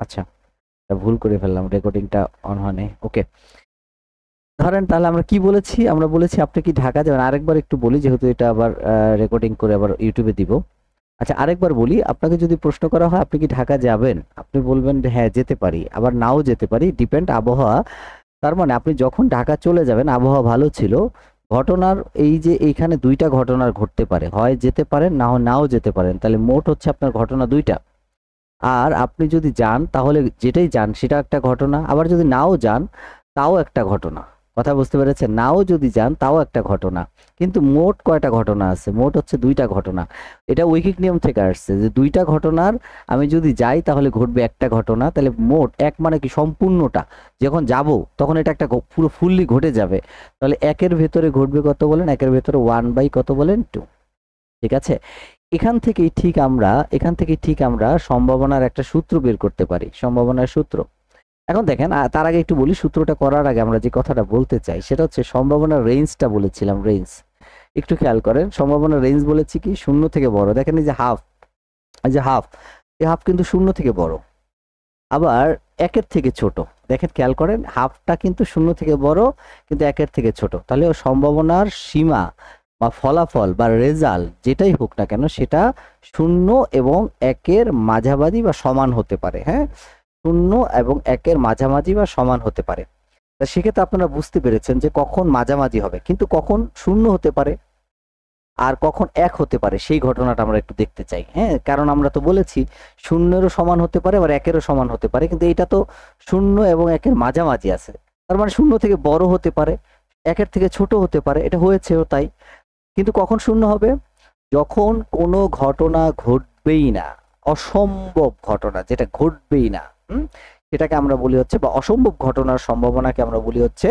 আচ্ছা, ভুল করে ফেললাম, রেকর্ডিংটা অন হয় নাই। ওকে, ধরেন তাহলে আমরা কি বলেছি, আমরা বলেছি আপনি কি ঢাকা যাবেন। আরেকবার একটু বলি, যেহেতু এটা আবার রেকর্ডিং করে আবার ইউটিউবে দিব। আচ্ছা, আরেকবার বলি, আপনাকে যদি প্রশ্ন করা হয় আপনি কি ঢাকা যাবেন, আপনি বলবেন যে হ্যাঁ যেতে পারি, আবার নাও যেতে পারি, ডিপেন্ড আবহাওয়া। তার মানে আপনি যখন ঢাকা চলে যাবেন আবহাওয়া ভালো ছিল, ঘটনার এই যে এইখানে দুইটা ঘটনার ঘটতে পারে, হয় যেতে পারেন না হয় নাও যেতে পারেন, তাহলে মোট হচ্ছে আপনার ঘটনা দুইটা। আর আপনি যদি যান তাহলে যেটাই যান সেটা একটা ঘটনা, আবার যদি নাও যান তাও একটা ঘটনা। কথা বুঝতে পেরেছেন? নাও যদি যান তাও একটা ঘটনা। কিন্তু মোট কয়টা ঘটনা আছে? মোট হচ্ছে দুইটা ঘটনা। এটা ঐকিক নিয়ম থেকে আসছে যে দুইটা ঘটনার আমি যদি যাই তাহলে ঘটবে একটা ঘটনা, তাহলে মোট এক মানে কি সম্পূর্ণটা, যখন যাব তখন এটা একটা পুরো ফুললি ঘটে যাবে। তাহলে একের ভেতরে ঘটবে কত বলেন? একের ভেতরে 1/, কত বলেন? 2। ঠিক আছে? এখান থেকেই ঠিক আমরা সম্ভাবনার একটা সূত্র বের করতে পারি, সম্ভাবনার সূত্র। এখন দেখেন, তার আগে একটু বলি, সূত্রটা করার আগে আমরা যে কথাটা বলতে চাই সেটা হচ্ছে সম্ভাবনার রেঞ্জটা বলেছিলাম, রেঞ্জ। একটু খেয়াল করেন, সম্ভাবনার রেঞ্জ বলেছি কি শূন্য থেকে বড়। দেখেন এই যে হাফ, এই যে হাফ, এই হাফ কিন্তু শূন্য থেকে বড়। আবার একের থেকে ছোট। দেখেন খেয়াল করেন, হাফটা কিন্তু শূন্য থেকে বড় কিন্তু একের থেকে ছোট। তাহলে ও সম্ভাবনার সীমা বা ফলাফল বা রেজাল্ট যেটাই হোক না কেন সেটা শূন্য এবং একের মাঝামাঝি বা সমান হতে পারে। হ্যাঁ, শূন্য এবং একের মাঝামাঝি বা সমান হতে পারে। তা সেক্ষেত্রে আপনারা বুঝতে পেরেছেন যে কখন মাঝামাঝি হবে, কিন্তু কখন শূন্য হতে পারে আর কখন এক হতে পারে সেই ঘটনাটা আমরা একটু দেখতে চাই। হ্যাঁ, কারণ আমরা তো বলেছি শূন্যেরও সমান হতে পারে আবার একেরও সমান হতে পারে, কিন্তু এটা তো শূন্য এবং একের মাঝামাঝি আছে। তার মানে শূন্য থেকে বড় হতে পারে, একের থেকে ছোট হতে পারে, এটা হয়েছেও তাই। কিন্তু কখন শূন্য হবে? যখন কোনো ঘটনা ঘটবেই না, অসম্ভব ঘটনা যেটা ঘটবেই না, সেটাকে আমরা বলি হচ্ছে, বা অসম্ভব ঘটনার সম্ভাবনাকে আমরা বলি হচ্ছে,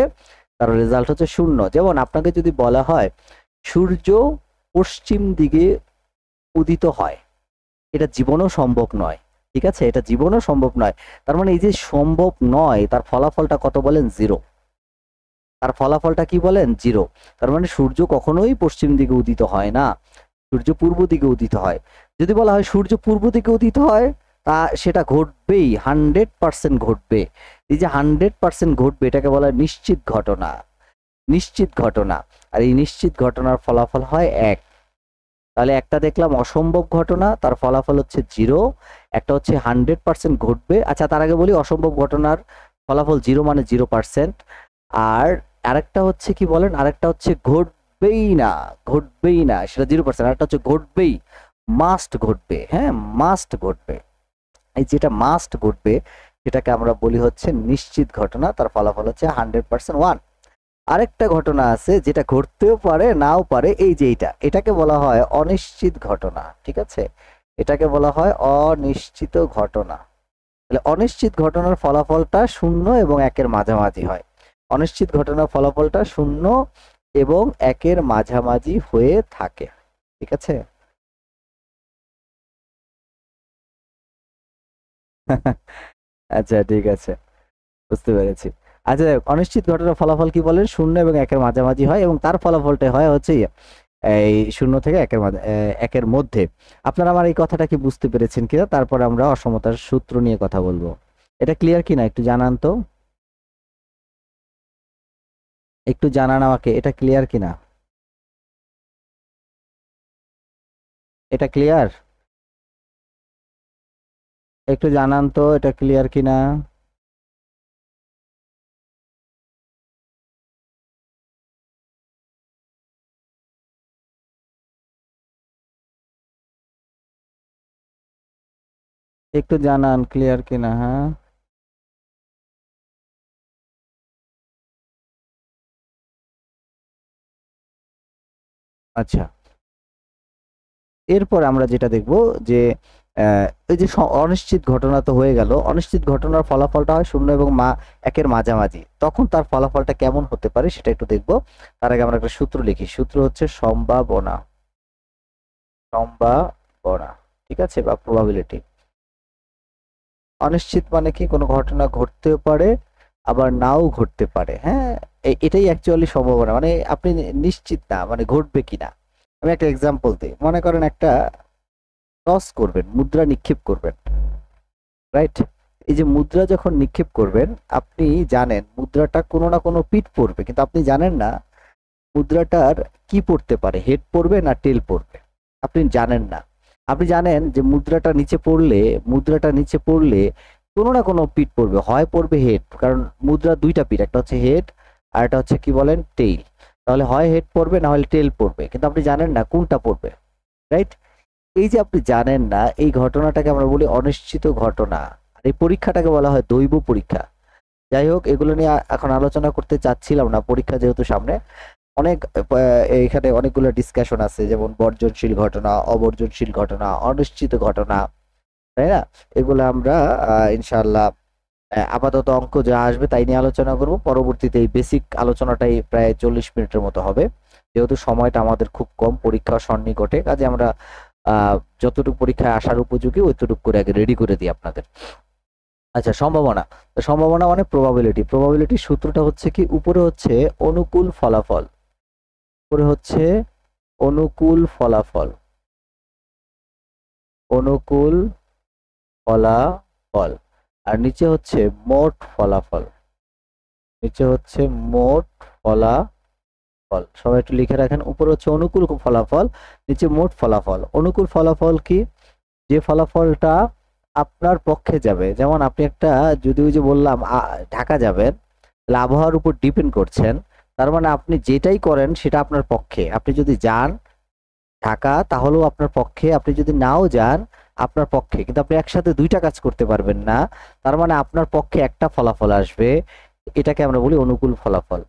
তার রেজাল্ট হচ্ছে শূন্য। যেমন আপনাকে যদি বলা হয় সূর্য পশ্চিম দিকে উদিত হয়, এটা জীবনেও সম্ভব নয়। ঠিক আছে, এটা জীবনেও সম্ভব নয়। তার মানে এই যে সম্ভব নয়, তার ফলাফলটা কত বলেন? জিরো। তার ফলাফলটা কি বলেন? জিরো। তার মানে সূর্য কখনোই পশ্চিম দিকে উদিত হয় না, সূর্য পূর্ব দিকে উদিত হয়। যদি বলা হয় সূর্য পূর্ব দিকে উদিত হয়, তা সেটা ঘটবেই, 100% ঘটবে। এই যে 100% ঘটবে এটাকে বলা হয় নিশ্চিত ঘটনা, নিশ্চিত ঘটনা। আর এই নিশ্চিত ঘটনার ফলাফল হয় এক। তাহলে একটা দেখলাম অসম্ভব ঘটনা, তার ফলাফল হচ্ছে জিরো। একটা হচ্ছে 100% ঘটবে। আচ্ছা, তার আগে বলি অসম্ভব ঘটনার ফলাফল জিরো মানে 0%। আর আরেকটা হচ্ছে কি বলেন? আরেকটা হচ্ছে ঘটবেই না, ঘটবেই না সেটা 0%। আরেকটা হচ্ছে ঘটবেই, মাস্ট ঘটবে। হ্যাঁ, মাস্ট ঘটবে। এই যেটা মাস্ট ঘটবে সেটাকে আমরা বলি হচ্ছে নিশ্চিত ঘটনা, তার ফলাফল হচ্ছে 100%, 1। আরেকটা ঘটনা আছে যেটা ঘটতেও পারে নাও পারে, এই যে এটাকে বলা হয় অনিশ্চিত ঘটনা। ঠিক আছে, এটাকে বলা হয় অনিশ্চিত ঘটনা। তাহলে অনিশ্চিত ঘটনার ফলাফলটা শূন্য এবং একের মাঝামাঝি হয়। অনিশ্চিত ঘটনার ফলাফলটা শূন্য এবং একের মাঝামাঝি হয়ে থাকে। ঠিক আছে? আচ্ছা, ঠিক আছে, বুঝতে পেরেছি। আচ্ছা, অনিশ্চিত ঘটনার ফলাফল কি বলেন? শূন্য এবং একের মাঝামাঝি হয়, এবং তার ফলাফলটা হয় হচ্ছে এই শূন্য থেকে একের মাঝে, একের মধ্যে। আপনারা আমার এই কথাটা কি বুঝতে পেরেছেন কিনা? তারপর আমরা অসমতার সূত্র নিয়ে কথা বলবো। এটা ক্লিয়ার কিনা একটু জানান তো, একটু জানান আমাকে এটা ক্লিয়ার কিনা। এটা ক্লিয়ার? একটু জানান তো এটা ক্লিয়ার কিনা। একটু জানান ক্লিয়ার কিনা। হ্যাঁ, আচ্ছা। এরপর আমরা যেটা দেখব যে এই যে অনিশ্চিত ঘটনা তো হয়ে গেল, অনিশ্চিত ঘটনার ফলাফলটা হয় শূন্য এবং একের মাঝামাঝি, তখন তার ফলাফলটা কেমন হতে পারে সেটা একটু দেখব। তার আগে আমরা একটা সূত্র লিখি, সূত্র হচ্ছে সম্ভাবনা, সম্ভাবনা। ঠিক আছে, বা প্রবাবিলিটি। অনিশ্চিত মানে কি? কোনো ঘটনা ঘটতেও পারে আবার নাও ঘটতে পারে। হ্যাঁ, এটাই অ্যাকচুয়ালি সম্ভাবনা, মানে আপনি নিশ্চিত না মানে ঘটবে কিনা। আমি একটা এক্সাম্পল দিই, মনে করেন একটা টস করবেন, মুদ্রা নিক্ষেপ করবেন, রাইট? এই যে মুদ্রা যখন নিক্ষেপ করবেন, আপনি জানেন মুদ্রাটা কোনো না কোনো পিঠ পড়বে, কিন্তু আপনি জানেন না মুদ্রাটার কি পড়তে পারে, হেড পড়বে না টেল পড়বে, আপনি জানেন না। আপনি জানেন যে মুদ্রাটা নিচে পড়লে কোনো না কোনো পিঠ পড়বে, হয় পড়বে হেড, কারণ মুদ্রা দুইটা পিঠ, একটা হচ্ছে হেড আর একটা হচ্ছে কি বলেন টেইল। তাহলে হয় হেড পড়বে না হলে টেল পড়বে, কিন্তু আপনি জানেন না কোনটা পড়বে, রাইট? এই যে আপনি জানেন না, এই ঘটনাটাকে আমরা বলি অনিশ্চিত ঘটনা। আর এই পরীক্ষাটাকে বলা হয় দৈব পরীক্ষা। যাই হোক, এগুলো নিয়ে এখন আলোচনা করতে চাচ্ছিলাম না, পরীক্ষা যেহেতু সামনে। অনেক এখানে অনেকগুলো ডিসকাশন আছে, যেমন বর্জনশীল ঘটনা, অবর্জনশীল ঘটনা, অনিশ্চিত ঘটনা, তাই না? এগুলো আমরা ইনশাআল্লাহ আপাতত অঙ্ক যা আসবে তাই নিয়ে আলোচনা করব। পরবর্তীতে এই বেসিক আলোচনাটাই প্রায় 40 মিনিটের মতো হবে, যেহেতু সময়টা আমাদের খুব কম, পরীক্ষা সন্নিকটে, কাজে আমরা যতটুকু পরীক্ষায় আসার উপযোগী ওইটুকু করে আগে রেডি করে দিই আপনাদের। আচ্ছা, সম্ভাবনা। তো সম্ভাবনা মানে প্রবাবিলিটি। প্রবাবিলিটির সূত্রটা হচ্ছে কি, উপরে হচ্ছে অনুকূল ফলাফল, উপরে হচ্ছে অনুকূল ফলাফল, অনুকূল ফলাফল, আর নিচে হচ্ছে মোট ফলাফল, নিচে হচ্ছে মোট ফলাফল। সবাই একটু লিখে রাখেন, উপরে হচ্ছে অনুকূল ফলাফল, নিচে মোট ফলাফল। অনুকূল ফলাফল কি? যে ফলাফলটা আপনার পক্ষে যাবে। যেমন আপনি একটা, যদি ওই যে বললাম ঢাকা যাবেন, তাহলে আবহাওয়ার উপর ডিপেন্ড করছেন, তার মানে আপনি যেটাই করেন সেটা আপনার পক্ষে। আপনি যদি যান ঢাকা তাহলেও আপনার পক্ষে, আপনি যদি নাও যান আপনার পক্ষে, কিন্তু আপনি একসাথে দুইটা কাজ করতে পারবেন না, তার মানে আপনার পক্ষে একটা ফলাফল আসবে, এটাকে আমরা বলি অনুকূল ফলাফল।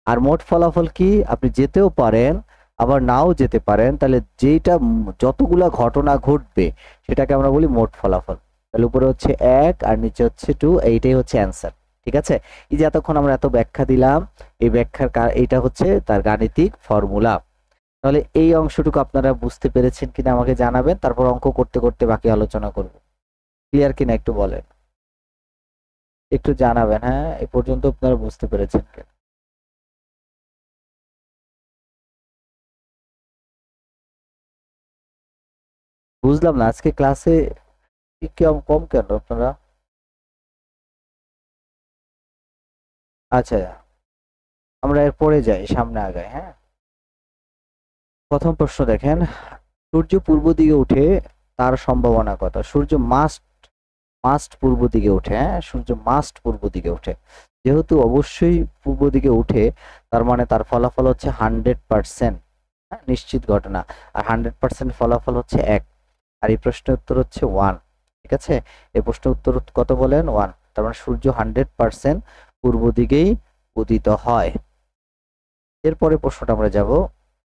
আর মোট ফলাফল কি? আপনি যেতেও পারেন আবার নাও যেতে পারেন, তাহলে যেটা যতগুলা ঘটনা ঘটবে সেটাকে আমরা বলি মোট ফলাফল। তাহলে উপরে হচ্ছে 1 আর নিচে হচ্ছে 2, এইটাই হচ্ছে অ্যান্সার। ঠিক আছে? এই যে এতক্ষণ আমরা এত ব্যাখ্যা দিলাম, এই ব্যাখ্যার এইটা হচ্ছে তার গাণিতিক ফর্মুলা। তাহলে এই অংশটুকু আপনারা বুঝতে পেরেছেন কিনা আমাকে জানাবেন, তারপর অঙ্ক করতে করতে বাকি আলোচনা করব। ক্লিয়ার কিনা একটু বলেন, একটু জানাবেন। হ্যাঁ, এই পর্যন্ত আপনারা বুঝতে পেরেছেন কিনা? বুঝলাম না, আজকে ক্লাসে কম কম কেন আপনারা? আচ্ছা, আমরা এর পরে যাই, সামনে আগাই। হ্যাঁ, প্রথম প্রশ্ন দেখেন, সূর্য পূর্ব দিকে উঠে তার সম্ভাবনা কত? সূর্য মাস্ট মাস্ট পূর্ব দিকে ওঠে। হ্যাঁ, সূর্য মাস্ট পূর্ব দিকে ওঠে, যেহেতু অবশ্যই পূর্ব দিকে উঠে, তার মানে তার ফলাফল হচ্ছে 100%, হ্যাঁ, নিশ্চিত ঘটনা। আর 100% ফলাফল হচ্ছে 1। আর এই প্রশ্নের উত্তর হচ্ছে 1। ঠিক আছে? এই প্রশ্নের উত্তর কত বলেন? 1। তার মানে সূর্য 100% পূর্ব দিকেই উদিত হয়। এরপরে প্রশ্নটা আমরা যাব,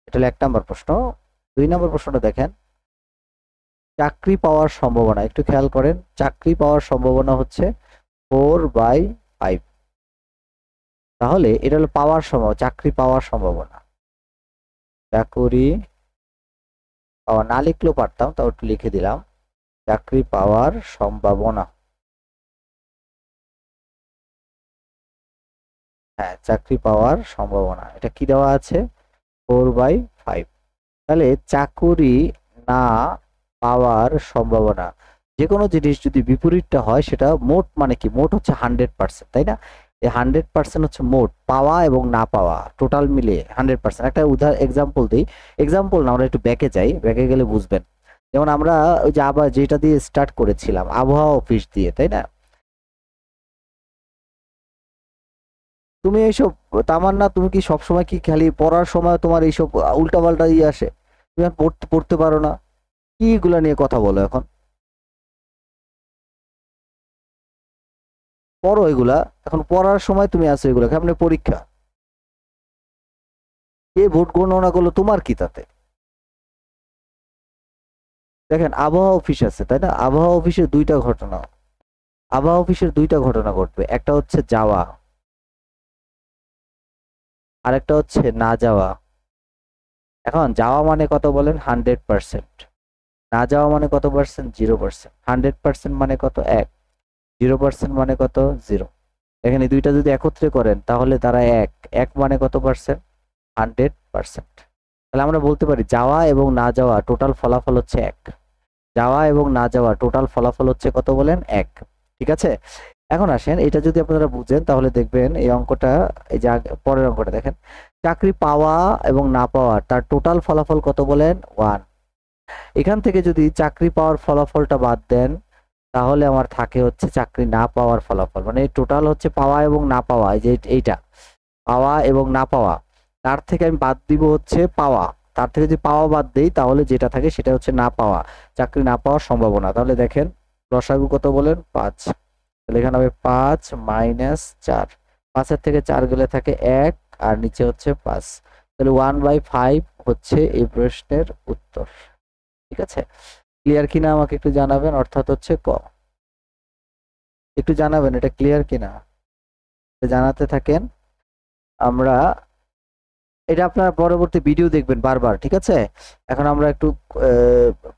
এটা হলো 1 নম্বর প্রশ্ন। 2 নম্বর প্রশ্নটা দেখেন, চাকরি পাওয়ার সম্ভাবনা, একটু খেয়াল করেন, চাকরি পাওয়ার সম্ভাবনা হচ্ছে 4/5। তাহলে এটা হলো পাওয়ার সম্ভাবনা, চাকরি পাওয়ার সম্ভাবনা। চাকরি পাওয়া না লিখলেও পারতাম, তাও একটু লিখে দিলাম, চাকরি পাওয়ার সম্ভাবনা। হ্যাঁ, চাকরি পাওয়ার সম্ভাবনা, এটা কি দেওয়া আছে? 4/5। তাহলে চাকরি না পাওয়ার সম্ভাবনা, যে কোনো জিনিস যদি বিপরীতটা হয় সেটা মোট, মানে কি মোট হচ্ছে 100%, তাই না? এই 100% হচ্ছে মোট, পাওয়া এবং না পাওয়া টোটাল মিলে 100%। একটা এক্সাম্পল দিই, এক্সাম্পল না, আমরা একটু ব্যাকে যাই, ব্যাকে গেলে বুঝবেন। যেমন আমরা ওই যে আবার যেটা দিয়ে স্টার্ট করেছিলাম, আবহাওয়া অফিস দিয়ে, তাই না? তুমি এইসব, তামান্না, তুমি কি সবসময় কি খালি পড়ার সময় তোমার এইসব উল্টাপাল্টা ইয়ে আসে? তুমি আর পড়তে পড়তে পারো না? কি এগুলা নিয়ে কথা বলো এখন? পড়ো এগুলা, এখন পড়ার সময় তুমি আছো এগুলা, সামনে পরীক্ষা, কে ভোট গণনা করলো তোমার কি তাতে? দেখেন, আবহাওয়া অফিস আছে, তাই না? আবহাওয়া অফিসের দুইটা ঘটনা, আবহাওয়া অফিসের দুইটা ঘটনা ঘটবে, একটা হচ্ছে যাওয়া আর একটা হচ্ছে না যাওয়া। এখন যাওয়া মানে কত বলেন? 100%। না যাওয়া মানে কত পার্সেন্ট? 0%। 100% মানে কত? 1। 0% মানে কত? 0। এখানে দুইটা যদি একত্রে করেন তাহলে তারা 1। 1 মানে কত পার্সেন্ট? 100%। তাহলে আমরা বলতে পারি যাওয়া এবং না যাওয়া টোটাল ফলাফল হচ্ছে 1। যাওয়া এবং না যাওয়া টোটাল ফলাফল হচ্ছে কত বলেন? 1। ঠিক আছে। এখন আসেন, এটা যদি আপনারা বুঝেন তাহলে দেখবেন এই অঙ্কটা, এই যে পরের অঙ্কটা দেখেন, চাকরি পাওয়া এবং না পাওয়া তার টোটাল ফলাফল কত বলেন 1। এখান থেকে যদি চাকরি পাওয়ার ফলাফলটা বাদ দেন তাহলে আমার থাকে হচ্ছে চাকরি না পাওয়ার ফলাফল, মানে টোটাল হচ্ছে পাওয়া এবং না পাওয়া, এই যে এইটা পাওয়া এবং না পাওয়া, তার থেকে আমি বাদ দিব হচ্ছে পাওয়া, তার থেকে যদি পাওয়া বাদ দেই তাহলে যেটা থাকে সেটা হচ্ছে না পাওয়া, চাকরি না পাওয়ার সম্ভাবনা। তাহলে দেখেন লসাগু কত বলেন 5, তাহলে এখানে হবে 5 মাইনাস 4, 5-এর থেকে 4 গেলে থাকে 1 আর নিচে হচ্ছে 5, তাহলে 1/5 হচ্ছে এই প্রশ্নের উত্তর। ঠিক আছে, ক্লিয়ার কিনা আমাকে একটু জানাবেন, অর্থাৎ হচ্ছে ক, একটু জানাবেন এটা ক্লিয়ার কিনা, জানাতে থাকেন। আমরা এটা আপনারা পরবর্তী ভিডিও দেখবেন বারবার, ঠিক আছে। এখন আমরা একটু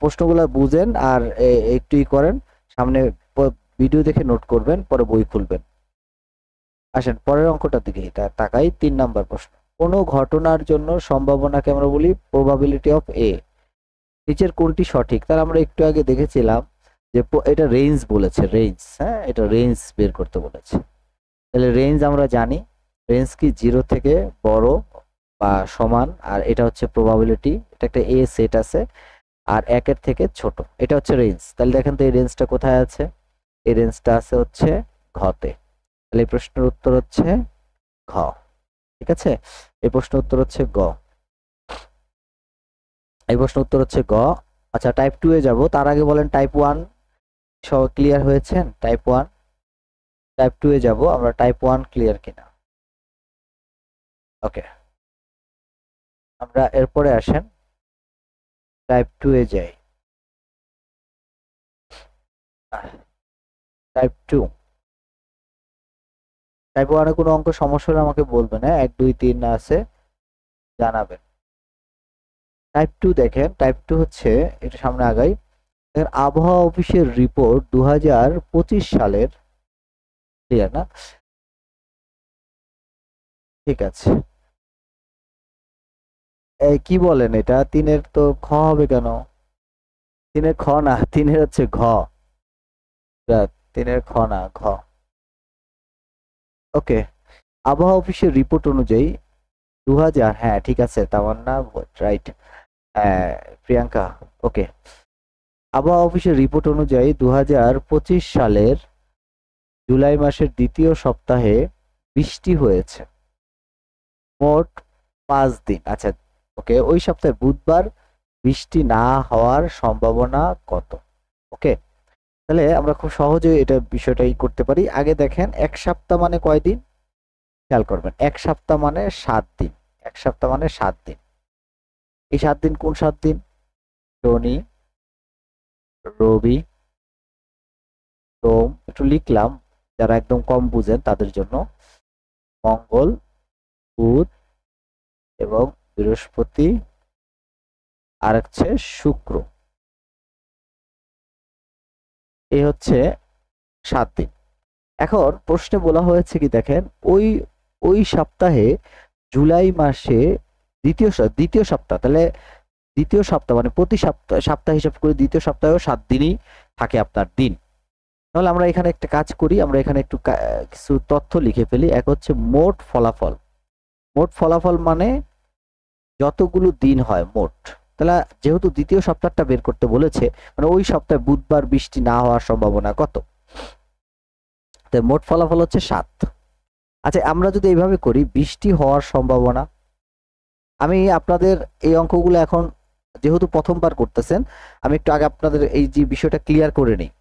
প্রশ্নগুলো বুঝেন আর একটু ই করেন, সামনে ভিডিও দেখে নোট করবেন, পরে বই খুলবেন। আসেন পরের অঙ্কটার দিকে এটা তাকাই, 3 নাম্বার প্রশ্ন। কোনো ঘটনার জন্য সম্ভাবনাকে আমরা বলি প্রবাবিলিটি অফ এ, নিচের কোনটি সঠিক? তাহলে আমরা একটু আগে দেখেছিলাম যে এটা রেঞ্জ বলেছে, রেঞ্জ, হ্যাঁ এটা রেঞ্জ বের করতে বলেছে। তাহলে রেঞ্জ আমরা জানি, রেঞ্জ কি 0 থেকে বড় বা সমান, আর এটা হচ্ছে প্রবাবিলিটি, এটা একটা এ সেট আছে, আর 1-এর থেকে ছোট, এটা হচ্ছে রেঞ্জ। তাহলে দেখেন তো এই রেঞ্জটা কোথায় আছে, এই রেঞ্জটা আছে হচ্ছে ঘতে। তাহলে এই প্রশ্নের উত্তর হচ্ছে ঘ। ঠিক আছে, এই প্রশ্নের উত্তর হচ্ছে গ, এই প্রশ্ন উত্তর হচ্ছে গ। আচ্ছা টাইপ 2 এ যাব, তার আগে বলেন টাইপ 1 সব ক্লিয়ার হয়েছেন? টাইপ 1, টাইপ 2 এ যাব আমরা, টাইপ 1 ক্লিয়ার কিনা? ওকে, আমরা এরপরে আসেন টাইপ 2 এ যাই। টাইপ 2, টাইপ 1 এ কোনো অঙ্ক সমস্যা হলে আমাকে বলবেন, হ্যাঁ 1 2 3 আছে জানাবেন। টাইপ 2 দেখেন, টাইপ 2 হচ্ছে, এটা সামনে আগাই, দেখেন আবহাওয়া অফিসের রিপোর্ট 2025 সালের, ক্লিয়ার না? ঠিক আছে, এই কি বলেন এটা 3-এর তো খ হবে কেন? 3-এর খ না, 3-এর হচ্ছে ঘ, 3-এর খ না ঘ। ওকে, আবহাওয়া অফিসের রিপোর্ট অনুযায়ী 2000, হ্যাঁ ঠিক আছে তামান্না রাইট, হ্যাঁ প্রিয়াঙ্কা, ওকে। আবহাওয়া অফিসের রিপোর্ট অনুযায়ী 2025 সালের জুলাই মাসের দ্বিতীয় সপ্তাহে বৃষ্টি হয়েছে মোট 5 দিন। আচ্ছা ওকে, ওই সপ্তাহে বুধবার বৃষ্টি না হওয়ার সম্ভাবনা কত? ওকে, তাহলে আমরা খুব সহজে এটা বিষয়টাই করতে পারি। আগে দেখেন 1 সপ্তাহ মানে কয় দিন, খেয়াল করবেন 1 সপ্তাহ মানে 7 দিন, 1 সপ্তাহ মানে 7 দিন। এই 7 দিন কোন 7 দিন? শনি, রবি, সোম, একটু লিখলাম যারা একদম কম বুঝেন তাদের জন্য, মঙ্গল, বুধ এবং বৃহস্পতি, আর হচ্ছে শুক্র। এই হচ্ছে 7 দিন। এখন প্রশ্নে বলা হয়েছে কি দেখেন, ওই ওই সপ্তাহে জুলাই মাসে দ্বিতীয় সপ্তাহ, তাহলে দ্বিতীয় সপ্তাহ মানে প্রতি সপ্তাহ সপ্তাহ হিসাব করে দ্বিতীয় সপ্তাহেও 7 দিনই থাকে আপনার দিন। তাহলে আমরা এখানে একটা কাজ করি, আমরা এখানে একটু কিছু তথ্য লিখে ফেলি। এক হচ্ছে মোট ফলাফল, মোট ফলাফল মানে যতগুলো দিন হয় মোট। তাহলে যেহেতু দ্বিতীয় সপ্তাহটা বের করতে বলেছে, মানে ওই সপ্তাহে বুধবার বৃষ্টি না হওয়ার সম্ভাবনা কত, তাই মোট ফলাফল হচ্ছে 7। আচ্ছা আমরা যদি এইভাবে করি বৃষ্টি হওয়ার সম্ভাবনা, আমি আপনাদের এই অঙ্কগুলো এখন যেহেতু প্রথমবার করতেছেন, আমি একটু আগে আপনাদের এই যে বিষয়টা ক্লিয়ার করে নিই।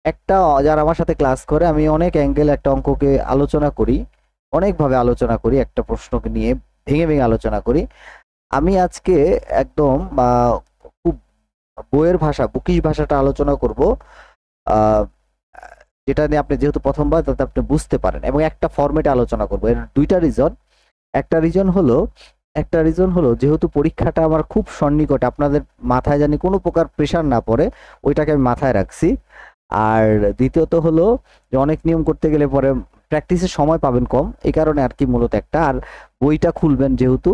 একটা, যারা আমার সাথে ক্লাস করে, আমি অনেক অ্যাঙ্গেল একটা অঙ্ককে আলোচনা করি, অনেকভাবে আলোচনা করি, একটা প্রশ্নকে নিয়ে ভেঙে ভেঙে আলোচনা করি। আমি আজকে একদম খুব বইয়ের ভাষা, বুকিশ ভাষাটা আলোচনা করব, যেটা নিয়ে আপনি যেহেতু প্রথমবার তাতে আপনি বুঝতে পারেন, এবং একটা ফরম্যাটে আলোচনা করব। এর দুইটা রিজন, একটা রিজন হলো যেহেতু পরীক্ষাটা আমার খুব সন্নিকটে, আপনাদের মাথায় জানি কোনো প্রকার প্রেশার না পড়ে, ওইটাকে আমি মাথায় রাখছি। আর দ্বিতীয়ত হলো যে অনেক নিয়ম করতে গেলে পরে প্র্যাকটিসের সময় পাবেন কম, এই কারণে আর কি মূলত একটা, আর বইটা খুলবেন যেহেতু,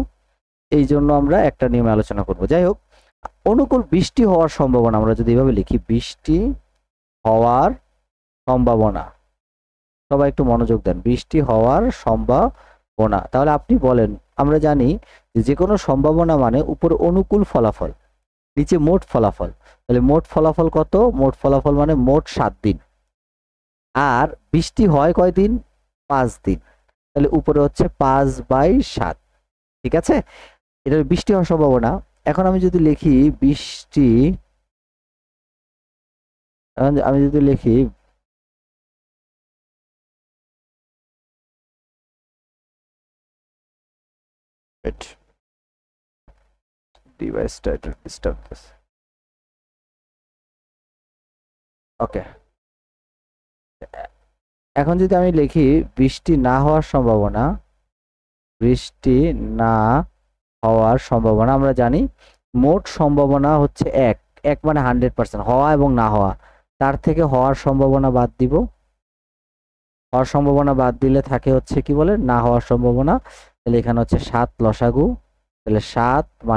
এই জন্য আমরা একটা নিয়মে আলোচনা করব। যাই হোক, অনুকূল বৃষ্টি হওয়ার সম্ভাবনা আমরা যদি এভাবে লিখি, বৃষ্টি হওয়ার সম্ভাবনা, সবাই একটু মনোযোগ দেন, বৃষ্টি হওয়ার সম্ভাবনা। তাহলে আপনি বলেন, আমরা জানি যে কোনো সম্ভাবনা মানে উপরে অনুকূল ফলাফল, নিচে মোট ফলাফল। তাহলে মোট ফলাফল কত? মোট ফলাফল মানে মোট 7 দিন। আর বৃষ্টি হয় কয়দিন? 5 দিন। তাহলে উপরে হচ্ছে 5/7। ঠিক আছে, এটা বৃষ্টি হওয়ার সম্ভাবনা। এখন আমি যদি লিখি বৃষ্টি, আমি যদি লিখি ডিভাইসটা ডিস্টার্ব, ওকে। এখন যদি আমি লিখি বৃষ্টি না হওয়ার সম্ভাবনা, বৃষ্টি না হওয়ার সম্ভাবনা, আমরা জানি মোট সম্ভাবনা হচ্ছে এক, এক মানে 100% হওয়া এবং না হওয়া, তার থেকে হওয়ার সম্ভাবনা বাদ দিব। হওয়ার সম্ভাবনা বাদ দিলে থাকে হচ্ছে কি বলে না হওয়ার সম্ভাবনা। তাহলে এখানে হচ্ছে 7 লসাগু, তাহলে 7 -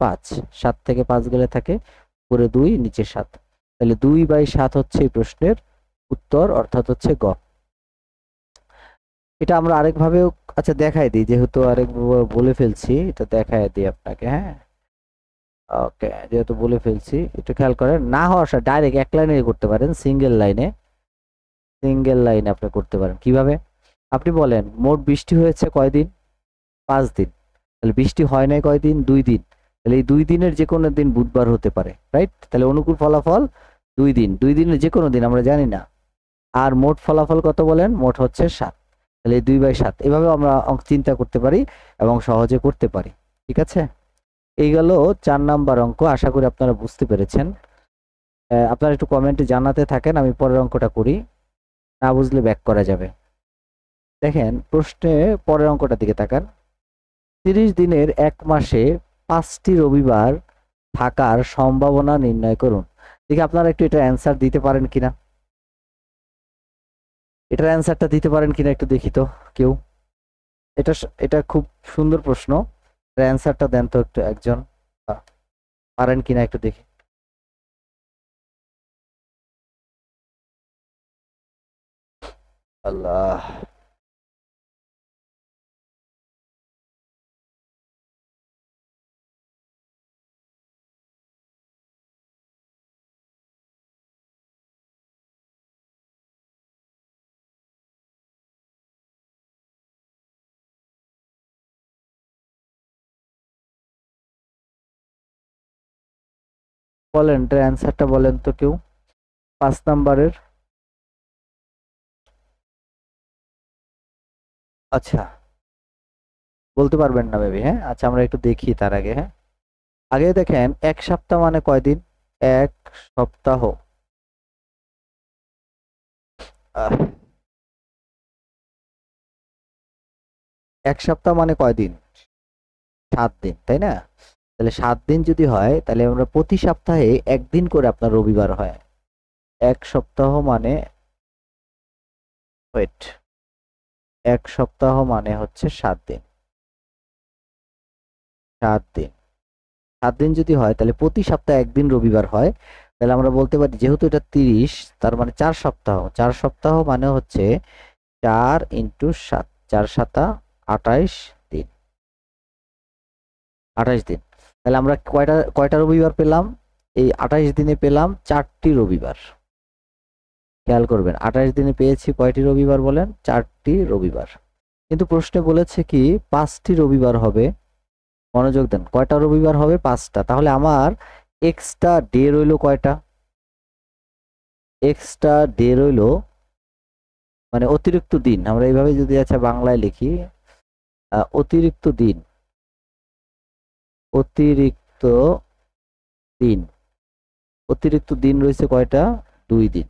5, 7 থেকে 5 গেলে থাকে উপরে 2 নিচে 7, তাহলে 2/7 হচ্ছে এই প্রশ্নের উত্তর, অর্থাৎ হচ্ছে গ। এটা আমরা আরেকভাবেও আচ্ছা দেখাই দিই, যেহেতু আরেক বলে ফেলছি, এটা দেখাই দিই আপনাকে। হ্যাঁ, ওকে, যেহেতু বলে ফেলছি একটু খেয়াল করেন। না হওয়ার ডাইরেক্ট এক লাইনে করতে পারেন, সিঙ্গেল লাইনে, সিঙ্গেল লাইনে আপনি করতে পারেন। কিভাবে? আপনি বলেন মোট বৃষ্টি হয়েছে কয়দিন? 5 দিন। তাহলে বৃষ্টি হয় নাই কয়দিন? 2 দিন। তাহলে এই 2 দিনের যে কোনো দিন বুধবার হতে পারে, রাইট? তাহলে অনুকূল ফলাফল 2 দিন, 2 দিনের যে কোনো দিন আমরা জানি না। আর মোট ফলাফল কত বলেন? মোট হচ্ছে 7। তাহলে এই 2/7, এভাবে আমরা চিন্তা করতে পারি এবং সহজে করতে পারি। ঠিক আছে, এই গেল 4 নাম্বার অঙ্ক। আশা করি আপনারা বুঝতে পেরেছেন। আপনারা একটু কমেন্টে জানাতে থাকেন, আমি পরের অঙ্কটা করি, না বুঝলে ব্যাক করা যাবে। দেখেন প্রশ্নে পরের অঙ্কটার দিকে তাকান। 30 দিনের 1 মাসে 5টি রবিবার থাকার সম্ভাবনা নির্ণয় করুন। দেখি আপনারা একটু এটা অ্যান্সার দিতে পারেন কিনা, এটার অ্যান্সারটা দিতে পারেন কিনা একটু দেখি তো কেউ। এটা এটা খুব সুন্দর প্রশ্ন, এর অ্যান্সারটা দেন তো একটু একজন, পারেন কিনা একটু দেখি। আল্লাহ, বলেন এটার অ্যান্সারটা বলেন তো কেউ, 5 নাম্বারের। আচ্ছা, বলতে পারবেন না মেবি। হ্যাঁ, আচ্ছা আমরা একটু দেখি তার আগে। হ্যাঁ, আগে দেখেন 1 সপ্তাহ মানে কয়দিন? 1 সপ্তাহ। আহ, 1 সপ্তাহ মানে কয়দিন? 7 দিন, তাই না? তাহলে 7 দিন যদি হয়, তাহলে আমরা প্রতি সপ্তাহে একদিন করে আপনার রবিবার হয়। 1 সপ্তাহ মানে, ওয়েট, 1 সপ্তাহ মানে হচ্ছে 7 দিন। 7 দিন, 7 দিন যদি হয় তাহলে প্রতি সপ্তাহে একদিন রবিবার হয়। তাহলে আমরা বলতে পারি যেহেতু এটা 30, তার মানে 4 সপ্তাহ। 4 সপ্তাহ মানে হচ্ছে 4 × 7, 4×7 = 28 দিন। 28 দিন। তাহলে আমরা কয়টা কয়টা রবিবার পেলাম? এই 28 দিনে পেলাম 4টি রবিবার। খেয়াল করবেন 28 দিনে পেয়েছি কয়টি রবিবার বলেন? 4টি রবিবার। কিন্তু প্রশ্নে বলেছে কি 5টি রবিবার হবে। মনোযোগ দেন, কয়টা রবিবার হবে? 5টা। তাহলে আমার এক্সট্রা ডে রইল কয়টা? এক্সট্রা ডে রইল মানে অতিরিক্ত দিন। আমরা এইভাবে যদি আচ্ছা বাংলায় লিখি, অতিরিক্ত দিন, অতিরিক্ত দিন, অতিরিক্ত দিন রয়েছে কয়টা? 2 দিন।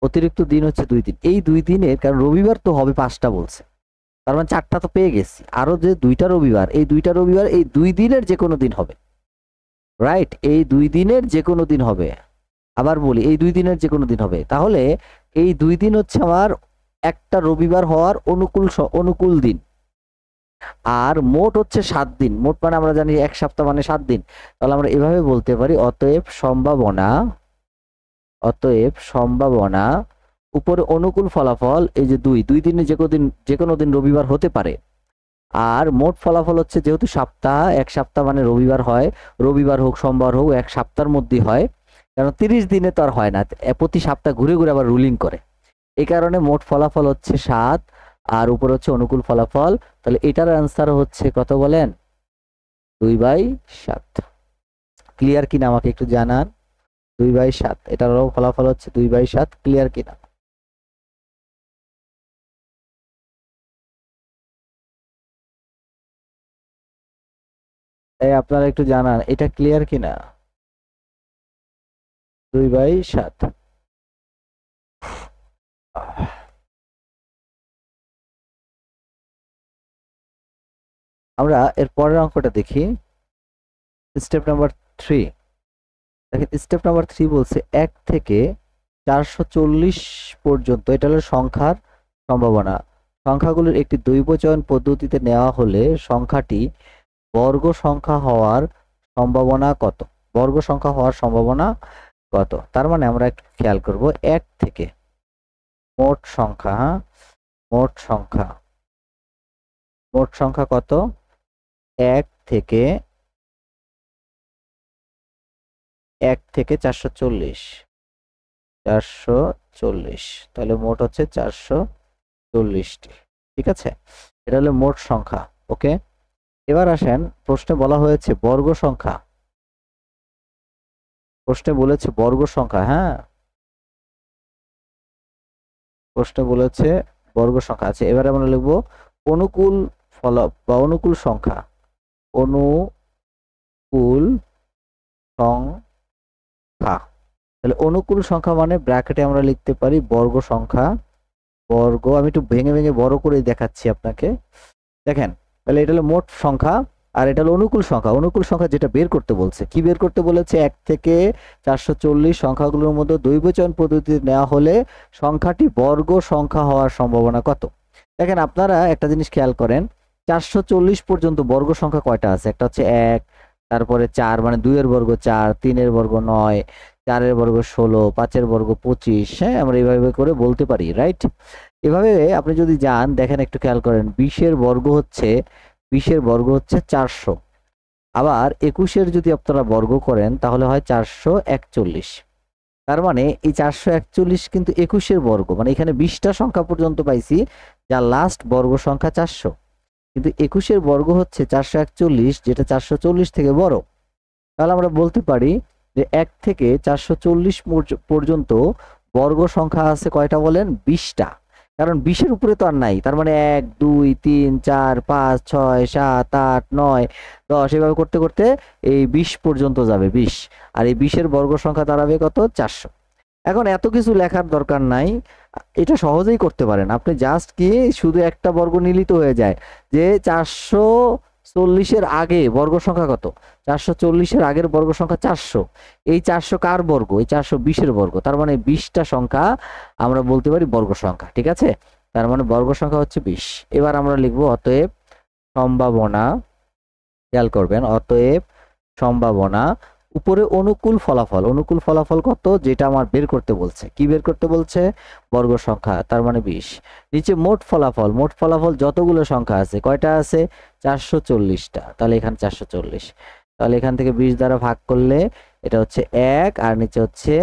অতিরিক্ত দিন হচ্ছে 2 দিন। এই 2 দিনের, কারণ রবিবার তো হবে 5টা বলছে, তার মানে 4টা তো পেয়ে গেছি, আরো যে 2টা রবিবার, এই 2টা রবিবার এই 2 দিনের যে কোনো দিন হবে, রাইট? এই 2 দিনের যে কোনো দিন হবে। আবার বলি এই 2 দিনের যে কোনো দিন হবে। তাহলে এই 2 দিন হচ্ছে আমার একটা রবিবার হওয়ার অনুকূল দিন। আর মোট হচ্ছে 7 দিন। মোট মানে আমরা জানি 1 সপ্তাহ মানে 7 দিন। তাহলে আমরা এভাবে বলতে পারি অতএব সম্ভাবনা অতএব সম্ভাবনা উপরে অনুকূল ফলাফল এই যে দুই দুই দিনে যে কোনো দিন রবিবার হতে পারে। আর মোট ফলাফল হচ্ছে যেহেতু সপ্তাহ, এক সপ্তাহ মানে রবিবার হয়, রবিবার হোক সোমবার হোক এক সপ্তাহের মধ্যে হয়, কারণ 30 দিনে তো আর হয় না, প্রতি সপ্তাহ ঘুরে ঘুরে আবার রুলিং করে। এই কারণে মোট ফলাফল হচ্ছে 7 আর উপরে হচ্ছে অনুকূল ফলাফল। তাহলে এটার অ্যান্সার হচ্ছে কত বলেন? 2/7। ক্লিয়ার কিনা আমাকে একটু জানান। 2/7 এটারও ফলাফল হচ্ছে 2/7। ক্লিয়ার কিনা? এই আপনারা একটু জানান এটা ক্লিয়ার কিনা? 2/7। আমরা এর পরের অঙ্কটা দেখি। Step number 3। দেখেন স্টেপ নাম্বার 3 বলছে 1 থেকে 440 পর্যন্ত এটা হলো সংখ্যার সম্ভাবনা। সংখ্যাগুলোর একটি দ্বৈবচয়ন পদ্ধতিতে নেওয়া হলে সংখ্যাটি বর্গ সংখ্যা হওয়ার সম্ভাবনা কত? বর্গ সংখ্যা হওয়ার সম্ভাবনা কত? তার মানে আমরা একটু খেয়াল করব 1 থেকে মোট সংখ্যা, হ্যাঁ মোট সংখ্যা, মোট সংখ্যা কত? 1 থেকে 440, 440, তাহলে মোট হচ্ছে 440টি। ঠিক আছে, এটা হলো মোট সংখ্যা। ওকে, এবার আসেন প্রশ্নে বলা হয়েছে বর্গ সংখ্যা। প্রশ্নে বলেছে বর্গ সংখ্যা, হ্যাঁ প্রশ্নে বলেছে বর্গ সংখ্যা। আছে এবারে আমরা লিখবো অনুকূল ফল বা অনুকূল সংখ্যা। অনুকূল সংখ্যা, তাহলে অনুকূল সংখ্যা মানে ব্র্যাকেটে আমরা লিখতে পারি বর্গ সংখ্যা। বর্গ, আমি একটু ভেঙে ভেঙে বড় করে দেখাচ্ছি আপনাকে। দেখেন, তাহলে এটা হলো মোট সংখ্যা আর এটা হলো অনুকূল সংখ্যা। অনুকূল সংখ্যা যেটা বের করতে বলছে, কি বের করতে বলেছে? 1 থেকে 440 সংখ্যাগুলোর মধ্যে দ্বৈবচয়ন পদ্ধতিতে নেওয়া হলে সংখ্যাটি বর্গ সংখ্যা হওয়ার সম্ভাবনা কত? দেখেন আপনারা একটা জিনিস খেয়াল করেন, 440 পর্যন্ত বর্গ সংখ্যা কয়টা আছে? একটা হচ্ছে 1, তারপরে 4 মানে 2 এর বর্গ 4, 3 এর বর্গ 9, 4 এর বর্গ 16, 5 এর বর্গ 25। হ্যাঁ, আমরা এইভাবে করে বলতে পারি, রাইট? এভাবে আপনি যদি যান, দেখেন একটু খেয়াল করেন, 20 এর বর্গ হচ্ছে 400। আবার 21-এর যদি আপনারা বর্গ করেন তাহলে হয় 441। তার মানে এই 441 কিন্তু 21-এর বর্গ, মানে এখানে 20টা সংখ্যা পর্যন্ত পাইছি যার লাস্ট বর্গ সংখ্যা 400, কিন্তু 21-এর বর্গ হচ্ছে 441 যেটা 440 থেকে বড়। তাহলে আমরা বলতে পারি যে 1 থেকে 440 পর্যন্ত বর্গ সংখ্যা আছে কয়টা বলেন? 20টা। কারণ 20-এর উপরে তো আর নাই, তার মানে 1 2 3 4 5 6 7 8 9 10 এভাবে করতে করতে এই 20 পর্যন্ত যাবে, 20। আর এই 20-এর বর্গ সংখ্যা দাঁড়াবে কত? 400। এখন এত কিছু লেখার দরকার নাই, এটা সহজেই করতে পারেন আপনি। জাস্ট কি শুধু একটা বর্গ নিলেই হয়ে যায় যে 440-এর আগে বর্গ সংখ্যা কত? 440-এর আগের বর্গ সংখ্যা 400। এই 400 কার বর্গ? এই 420-এর বর্গ। তার মানে 20টা সংখ্যা আমরা বলতে পারি বর্গ সংখ্যা। ঠিক আছে, তার মানে বর্গ সংখ্যা হচ্ছে 20। এবার আমরা লিখবো অতএব সম্ভাবনা, খেয়াল করবেন, অতএব সম্ভাবনা উপরে অনুকূল ফলাফল। অনুকূল ফলাফল কত? যেটা আমার বের করতে বলছে। কি বের করতে বলছে? বর্গ সংখ্যা, তার মানে 20। নিচে মোট ফলাফল। মোট ফলাফল যতগুলো সংখ্যা আছে, কয়টা আছে? 440টা। তাহলে এখানে 440, তাহলে এখান থেকে 20 দ্বারা ভাগ করলে এটা হচ্ছে 1 আর নিচে হচ্ছে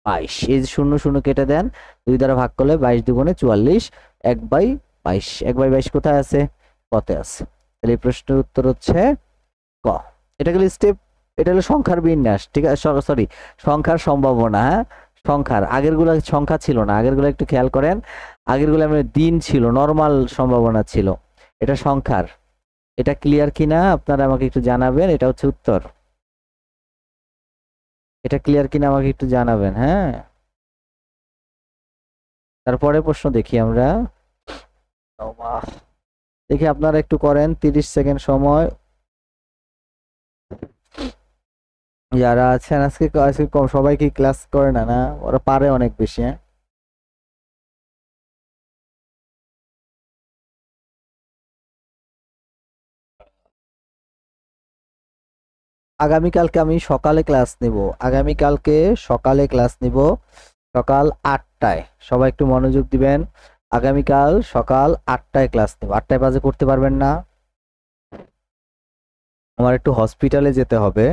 22। এই যে শূন্য শূন্য কেটে দেন, 2 দ্বারা ভাগ করলে 22 দুগুণে 44, 1/22। 1/22 কোথায় আছে? কতে আছে। তাহলে এই প্রশ্নের উত্তর হচ্ছে ক। এটা গেল স্টেপ, এটা হলো সংখ্যার বিন্যাস। ঠিক আছে, সরি সংখ্যার সম্ভাবনা। হ্যাঁ, সংখ্যার আগের গুলো সংখ্যা ছিল না, আগের গুলো একটু খেয়াল করেন, আগের গুলো মানে দিন ছিল, নর্মাল সম্ভাবনা ছিল। এটা সংখ্যার। এটা ক্লিয়ার কিনা আপনারা আমাকে একটু জানাবেন। এটা হচ্ছে উত্তর। এটা ক্লিয়ার কিনা আমাকে একটু জানাবেন, হ্যাঁ। তারপরে প্রশ্ন দেখি আমরা। দেখি আপনারা একটু করেন, 30 সেকেন্ড সময়। যারা আছেন আজকে আজকে কম, সবাই কি ক্লাস করে না? না, ওরা পারে অনেক বেশি, হ্যাঁ। আগামীকালকে আমি সকালে ক্লাস নিব, আগামীকালকে সকালে ক্লাস নিব সকাল 8টায়। সবাই একটু মনোযোগ দিবেন। আগামীকাল সকাল 8টায় ক্লাস নেব। 8টায় বাজে করতে পারবেন না? আমার একটু হসপিটালে যেতে হবে,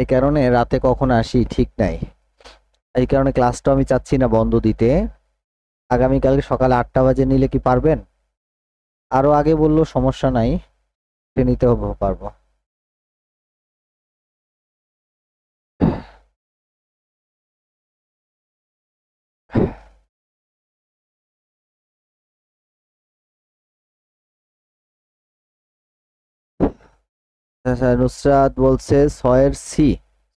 এই কারণে রাতে কখন আসি ঠিক নাই, এই কারণে ক্লাসটা আমি চাচ্ছি না বন্ধ দিতে। আগামীকালকে সকাল 8টা বাজে নিলে কি পারবেন? আরো আগে বললো সমস্যা নাই, নিতে হবে, পারবো। আচ্ছা, নুসরাত বলছে 6-এর সি।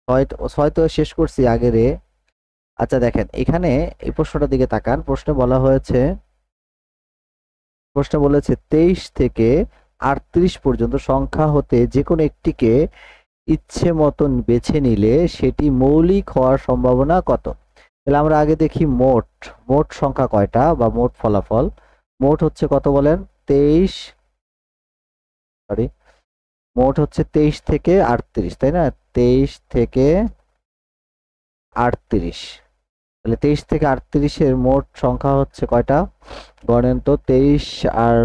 ছয় ছয় তো শেষ করছি আগে রে। আচ্ছা দেখেন এখানে এই প্রশ্নটার দিকে তাকান। প্রশ্নে বলেছে 23 থেকে 38 পর্যন্ত সংখ্যা হতে যে কোনো একটিকে ইচ্ছে মতন বেছে নিলে সেটি মৌলিক হওয়ার সম্ভাবনা কত? তাহলে আমরা আগে দেখি মোট মোট সংখ্যা কয়টা বা মোট ফলাফল। মোট হচ্ছে কত বলেন? 23, সরি, মোট হচ্ছে 23 থেকে 38, তাই না? 23 থেকে 38, তাহলে 23 থেকে 38-এর মোট সংখ্যা হচ্ছে কয়টা? গণেন তো, 23 আর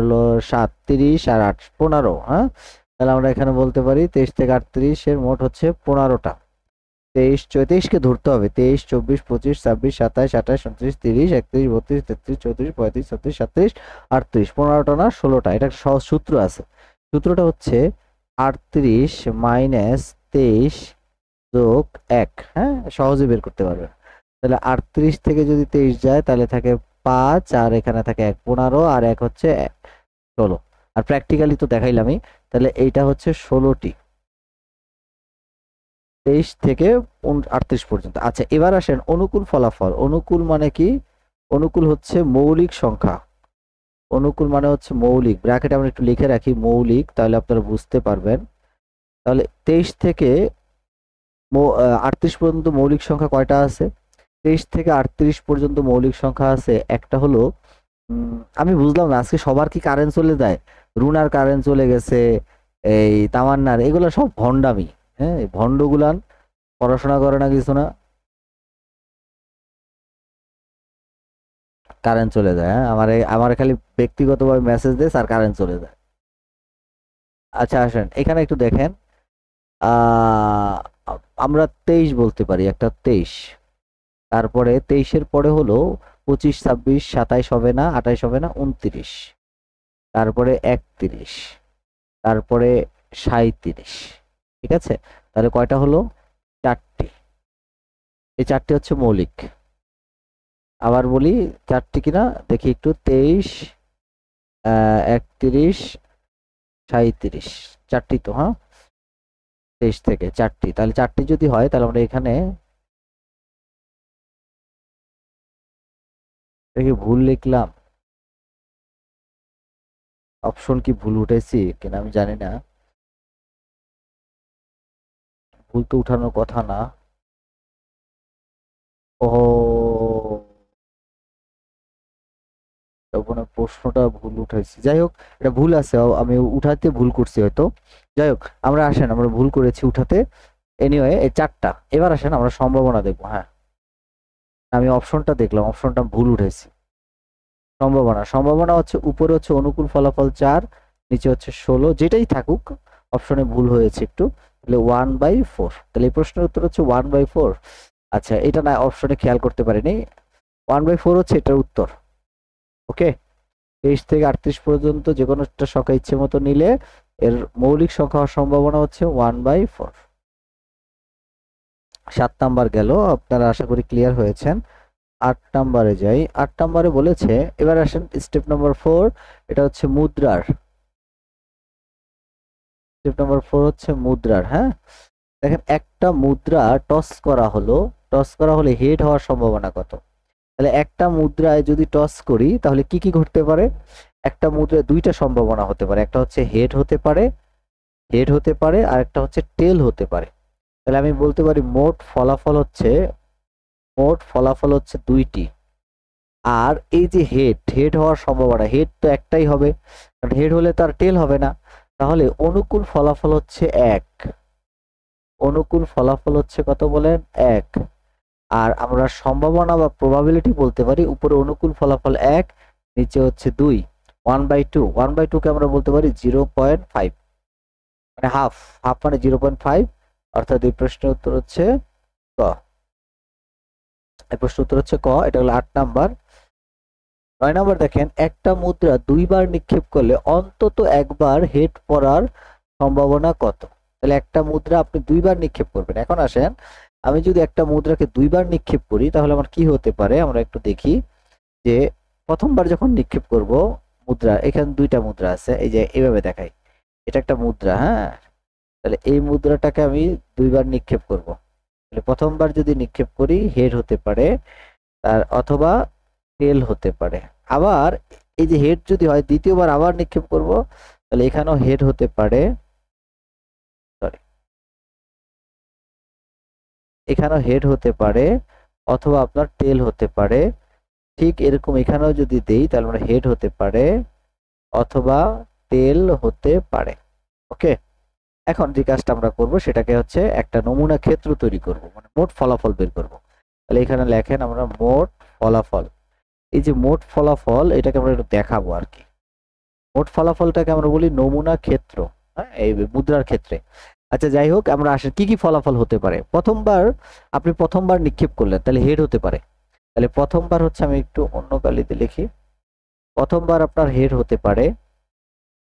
7, 30 আর 8, 15। হ্যাঁ, তাহলে আমরা এখানে বলতে পারি 23 থেকে 38-এর মোট হচ্ছে 15টা। 23, 23কে ধরতে হবে। 23, 24, 25, 26, 27, 28, 29, 30, 31, 32, 33, 34, 35, 36, 37, 38, 15টা না 16টা। এটা একটা সহজ সূত্র আছে। সূত্রটা হচ্ছে 38 মাইনাস 23 যোগ 1। হ্যাঁ, সহজে বের করতে পারবেন। তাহলে 38 থেকে যদি 23 যায় তাহলে থাকে 5, আর এখানে থাকে 1, 15, আর 1 হচ্ছে 16। আর প্র্যাকটিক্যালি তো দেখাইলামই। তাহলে এইটা হচ্ছে 16টি, 23 থেকে 38 পর্যন্ত। আচ্ছা এবার আসেন অনুকূল ফলাফল। অনুকূল মানে কি? অনুকূল হচ্ছে মৌলিক সংখ্যা। অনুকূল মানে হচ্ছে মৌলিক, ব্র্যাকেটে আমরা একটু লিখে রাখি মৌলিক, তাহলে আপনারা বুঝতে পারবেন। তাহলে 23 থেকে 38 পর্যন্ত মৌলিক সংখ্যা কয়টা আছে? 23 থেকে 38 পর্যন্ত মৌলিক সংখ্যা আছে একটা হলো, আমি বুঝলাম না আজকে সবার কি কারেন্ট চলে যায়? রুনার কারেন্ট চলে গেছে, এই তামান্নার, এগুলো সব ভন্ডামি। হ্যাঁ, এই ভন্ডগুলান পড়াশোনা করে না কিছু না, কারেন্ট চলে যায়। হ্যাঁ, আমার খালি ব্যক্তিগতভাবে মেসেজ দেয় আর কারেন্ট চলে যায়। আচ্ছা আসেন এখানে একটু দেখেন, আহ আমরা 23 বলতে পারি, একটা 23, তারপরে 23-এর পরে হলো 25, 26, 27 হবে না, 28 হবে না, 29, তারপরে 31, তারপরে 37। ঠিক আছে, তাহলে কয়টা হলো? 4টি। এই 4টি হচ্ছে মৌলিক। আবার বলি 4টি কিনা দেখি একটু, 23, 31, 37, 4টি তো। হ্যাঁ, 23 থেকে 4টি, তাহলে 4টি যদি হয় তাহলে আমরা এখানে দেখি ভুল লিখলাম, অপশন কি ভুল উঠেছি কিনা আমি জানি না। ভুল তো উঠানোর কথা না। ও, ওখানে প্রশ্নটা ভুল উঠাইছি, যাই হোক এটা ভুল আছে, আমি উঠাতে ভুল করছি হয়তো। যাই হোক, আমরা ভুল করেছি উঠাতে। এনিওয়ে এই 4টা। এবার আসেন আমরা সম্ভাবনা দেখবো। হ্যাঁ, আমি অপশনটা দেখলাম, অপশনটা ভুল উঠেছি। সম্ভাবনা, সম্ভাবনা হচ্ছে উপরে হচ্ছে অনুকূল ফলাফল 4, নিচে হচ্ছে 16, যেটাই থাকুক, অপশনে ভুল হয়েছে একটু, তাহলে 1/4। তাহলে এই প্রশ্নের উত্তর হচ্ছে 1/4। আচ্ছা এটা না অপশনে খেয়াল করতে পারিনি, 1/4 হচ্ছে এটার উত্তর। ওকে, 23 থেকে 38 পর্যন্ত যে কোনো একটা সংখ্যা ইচ্ছে মতো নিলে এর মৌলিক সংখ্যা হওয়ার সম্ভাবনা হচ্ছে 1/4। 7 নাম্বার গেল, আপনারা আশা করি ক্লিয়ার হয়েছেন। 8 নাম্বারে যাই। 8 নাম্বারে বলেছে, এবার আসেন স্টেপ নাম্বার 4, এটা হচ্ছে মুদ্রার। স্টেপ নাম্বার 4 হচ্ছে মুদ্রার। হ্যাঁ, দেখেন একটা মুদ্রা টস করা হলো, টস করা হলে হেড হওয়ার সম্ভাবনা কত? তাহলে একটা মুদ্রায় যদি টস করি তাহলে কি কি ঘটতে পারে? একটা মুদ্রায় দুইটা সম্ভাবনা হতে পারে, একটা হচ্ছে হেড হতে পারে, হেড হতে পারে, আর একটা হচ্ছে টেল হতে পারে। তাহলে আমি বলতে পারি মোট ফলাফল হচ্ছে 2টি। আর এই যে হেড, হেড হওয়ার সম্ভাবনা, হেড তো একটাই হবে, কারণ হেড হলে তো আর টেল হবে না। তাহলে অনুকূল ফলাফল হচ্ছে 1। অনুকূল ফলাফল হচ্ছে কত বলেন 1। আর আমরা সম্ভাবনা বা প্রবাবিলিটি বলতে পারি উপরে অনুকূল ফলাফল 1, নিচে হচ্ছে 2। 1/2, 1/2 কে আমরা বলতে পারি 0.5, মানে হাফ। হাফ মানে 0.5, অর্থাৎ এই প্রশ্নের উত্তর হচ্ছে ক। এই প্রশ্নের উত্তর হচ্ছে ক, এটা হলো 8 নাম্বার। 9 নাম্বার দেখেন, একটা মুদ্রা দুইবার নিক্ষেপ করলে অন্তত একবার হেড পড়ার সম্ভাবনা কত? তাহলে একটা মুদ্রা আপনি দুইবার নিক্ষেপ করবেন। এখন আসেন, আমি যদি একটা মুদ্রাকে দুইবার নিক্ষেপ করি তাহলে আমার কি হতে পারে আমরা একটু দেখি। যে প্রথমবার যখন নিক্ষেপ করব মুদ্রা, এখানে দুইটা মুদ্রা আছে, এই যে এইভাবে দেখাই, এটা একটা মুদ্রা, হ্যাঁ। তাহলে এই মুদ্রাটাকে আমি দুইবার নিক্ষেপ করব। তাহলে প্রথমবার যদি নিক্ষেপ করি হেড হতে পারে, আর অথবা টেল হতে পারে। আবার এই যে হেড যদি হয়, দ্বিতীয়বার আবার নিক্ষেপ করব, তাহলে এখানেও হেড হতে পারে, সরি, এখানেও হেড হতে পারে অথবা আপনার টেল হতে পারে। ঠিক এরকম এখানেও যদি দেই তাহলে আমরা হেড হতে পারে অথবা টেল হতে পারে। ওকে, এখন যে কাজটা আমরা করব সেটাকে হচ্ছে একটা নমুনা ক্ষেত্র তৈরি করব, মানে মোট ফলাফল বের করব। তাহলে এখানে লেখেন আমরা মোট ফলাফল। এই যে মোট ফলাফল, এটাকে আমরা একটু দেখাবো আর কি। মোট ফলাফলটাকে আমরা বলি নমুনা ক্ষেত্র, হ্যাঁ, এই মুদ্রার ক্ষেত্রে। আচ্ছা যাই হোক, আমরা আসলে কি কি ফলাফল হতে পারে। আপনি প্রথমবার নিক্ষেপ করলেন, তাহলে হেড হতে পারে। তাহলে প্রথমবার হচ্ছে, আমি একটু অন্য কালিতে লিখি, প্রথমবার আপনার হেড হতে পারে।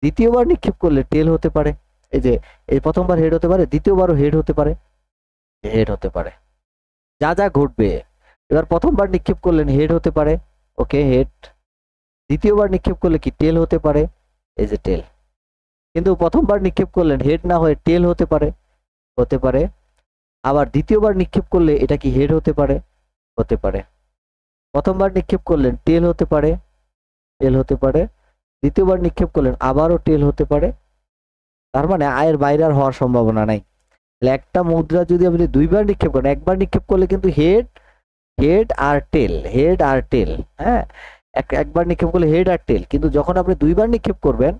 দ্বিতীয়বার নিক্ষেপ করলে টেল হতে পারে। এই যে এই প্রথমবার হেড হতে পারে, দ্বিতীয়বারও হেড হতে পারে, হেড হতে পারে। যা যা ঘটবে, এবার প্রথমবার নিক্ষেপ করলেন হেড হতে পারে, ওকে হেড। দ্বিতীয়বার নিক্ষেপ করলে কি টেল হতে পারে, এই যে টেল। কিন্তু প্রথমবার নিক্ষেপ করলেন হেড না হয়ে টেল হতে পারে, হতে পারে। আবার দ্বিতীয়বার নিক্ষেপ করলে এটা কি হেড হতে পারে, হতে পারে। প্রথমবার নিক্ষেপ করলেন টেল হতে পারে, টেল হতে পারে। দ্বিতীয়বার নিক্ষেপ করলেন আবারও টেল হতে পারে। তার মানে আয়ের বাইরে আর হওয়ার সম্ভাবনা নাই। তাহলে একটা মুদ্রা যদি আপনি দুইবার নিক্ষেপ করেন, একবার নিক্ষেপ করলে কিন্তু হেড, হেড আর টেল, হেড আর টেল, হ্যাঁ। একবার নিক্ষেপ করলে হেড আর টেল, কিন্তু যখন আপনি দুইবার নিক্ষেপ করবেন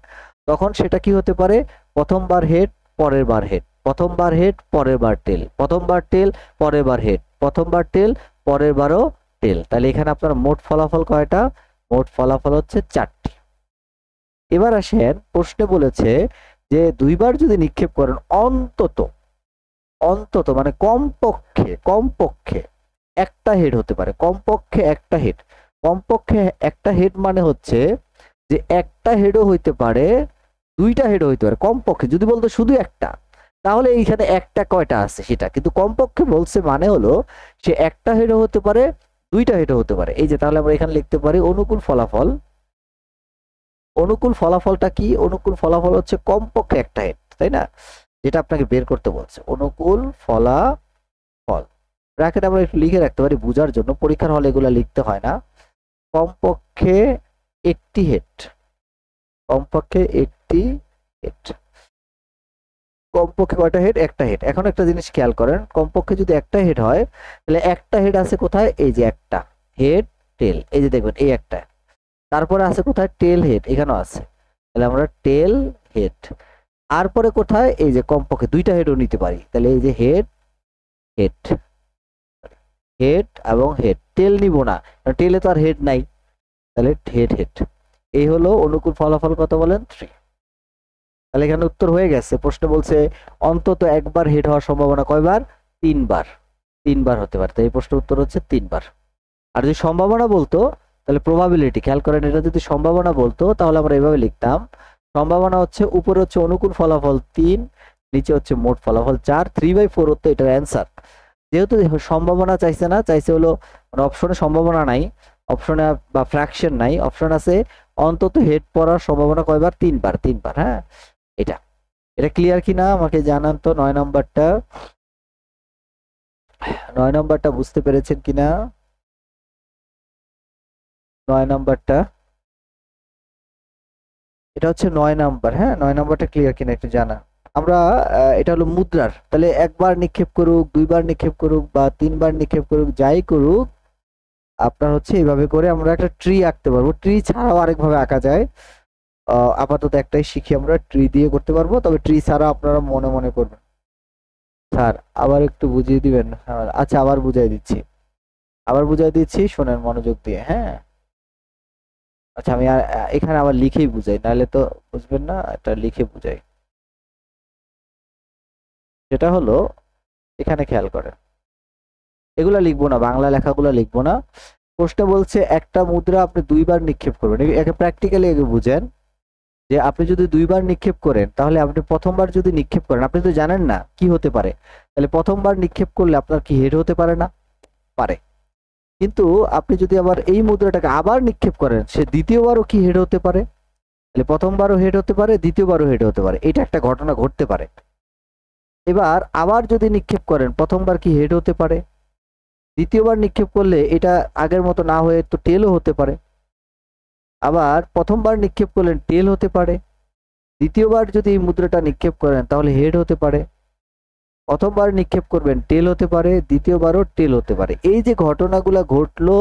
তখন সেটা কি হতে পারে, প্রথমবার হেড, পরের বার হেড, প্রথমবার হেড, পরের বার টেল, প্রথমবার টেল, পরের বার হেড, প্রথমবার টেল, পরের বারও টেল। তাহলে এখানে আপনার মোট ফলাফল কয়টা? মোট ফলাফল হচ্ছে 4টি। এবার আসেন, প্রশ্নে বলেছে যে দুইবার যদি নিক্ষেপ করেন অন্তত, অন্তত মানে কমপক্ষে, কমপক্ষে একটা হেড হতে পারে, কমপক্ষে একটা হেড। কমপক্ষে একটা হেড মানে হচ্ছে যে একটা হেডও হইতে পারে, দুইটা হেডও হইতে পারে। কমপক্ষে যদি বলতো শুধু একটা, তাহলে এইখানে একটা কয়টা আছে সেটা, কিন্তু কমপক্ষে বলছে মানে হলো সে একটা হেডও হতে পারে, দুইটা হেডও হতে পারে। এই যে তাহলে আমরা এখানে লিখতে পারি অনুকূল ফলাফল। অনুকূল ফলাফলটা কি? অনুকূল ফলাফল হচ্ছে কমপক্ষে একটা হেড, তাই না? যেটা আপনাকে বের করতে বলছে অনুকূল ফলাফল। ব্র্যাকেট আমরা একটু লিখে রাখতে পারি বোঝার জন্য, পরীক্ষার হলে এগুলা লিখতে হয় না। কমপক্ষে একটি হেড, কমপক্ষে একটি হেড। কমপক্ষে কয়টা হেড? একটা হেড। এখন একটা জিনিস খেয়াল করেন, কমপক্ষে যদি একটা হেড হয় তাহলে একটা হেড আছে কোথায়? এই যে একটা হেড, টেল, এই যে দেখবেন এই একটা। তারপরে আছে কোথায়? টেল হেড, এখানেও আছে। তাহলে আমরা টেল হেড। আর পরে কোথায়? এই যে কমপক্ষে দুইটা হেডও নিতে পারি, তাহলে এই যে হেড, হেড, হেড এবং হেড। টেল নিব না, টেলে তো আর হেড নাই, তাহলে হেড, হেড। এই হলো অনুকূল ফলাফল কত বলেন? 3। তাহলে এখানে উত্তর হয়ে গেছে। প্রশ্ন বলছে অন্তত একবার হেড হওয়ার সম্ভাবনা কয়বার? 3বার। 3বার হতে পারে, তাই এই প্রশ্নের উত্তর হচ্ছে 3বার। আর যদি সম্ভাবনা বলতো তাহলে প্রবাবিলিটি, খেয়াল করেন, এটা যদি সম্ভাবনা বলতো তাহলে আমরা এভাবে লিখতাম, সম্ভাবনা হচ্ছে উপরে হচ্ছে অনুকূল ফলাফল 3, নিচে হচ্ছে মোট ফলাফল 4, 3/4 হতো এটার অ্যান্সার। যেহেতু সম্ভাবনা চাইছে না, চাইছে হলো মানে অপশনে সম্ভাবনা নাই, অপশনে বা ফ্র্যাকশন নাই, অপশন আছে অন্তত হেড পড়ার সম্ভাবনা কয়বার? 3বার, 3বার, হ্যাঁ। এটা এটা ক্লিয়ার কিনা আমাকে জানান তো। 9 নম্বরটা, 9 নম্বরটা বুঝতে পেরেছেন কিনা? 9 নম্বরটা, এটা হচ্ছে 9 নাম্বার, হ্যাঁ। 9 নাম্বারটা ক্লিয়ার কিনা একটু জানা। আমরা এটা হলো মুদ্রার, তাহলে একবার নিক্ষেপ করুক, দুইবার নিক্ষেপ করুক বা 3বার নিক্ষেপ করুক, যাই করুক, আপনার হচ্ছে এইভাবে করে আমরা একটা ট্রি আঁকতে পারবো। ট্রি ছাড়াও আরেকভাবে আঁকা যায়, আপাতত একটাই শিখি আমরা, ট্রি দিয়ে করতে পারবো, তবে ট্রি ছাড়া আপনারা মনে মনে করবেন। স্যার আবার একটু বুঝিয়ে দিবেন? আচ্ছা আবার বুঝাই দিচ্ছি, আবার বুঝাই দিচ্ছি, শোনেন মনোযোগ দিয়ে। হ্যাঁ, আচ্ছা আমি এখানে আবার লিখেই বুঝাই, নাহলে তো বুঝবেন না, এটা লিখে বুঝাই। সেটা হলো, এখানে খেয়াল করেন, এগুলা লিখবো না, বাংলা লেখাগুলো লিখবো না। প্রশ্ন বলছে একটা মুদ্রা আপনি দুইবার নিক্ষেপ করবেন, একে প্র্যাকটিক্যালি আগে বুঝেন। যে আপনি যদি দুইবার নিক্ষেপ করেন, তাহলে আপনি প্রথমবার যদি নিক্ষেপ করেন, আপনি তো জানেন না কি হতে পারে, তাহলে প্রথমবার নিক্ষেপ করলে আপনার কি হেড হতে পারে না? পারে। কিন্তু আপনি যদি আবার এই মুদ্রাটাকে আবার নিক্ষেপ করেন, সে দ্বিতীয়বারও কি হেড হতে পারে? তাহলে প্রথমবারও হেড হতে পারে, দ্বিতীয়বারও হেড হতে পারে, এটা একটা ঘটনা ঘটতে পারে। এবার আবার যদি নিক্ষেপ করেন, প্রথমবার কি হেড হতে পারে, দ্বিতীয়বার নিক্ষেপ করলে এটা আগের মতো না হয়ে তো টেলও হতে পারে। আবার প্রথমবার নিক্ষেপ করলেন, টেল হতে পারে। দ্বিতীয়বার যদি এই মুদ্রাটা নিক্ষেপ করেন, তাহলে হেড হতে পারে। প্রথমবার নিক্ষেপ করবেন, টেল হতে পারে, দ্বিতীয়বারও টেল হতে পারে। এই যে ঘটনাগুলা ঘটলো,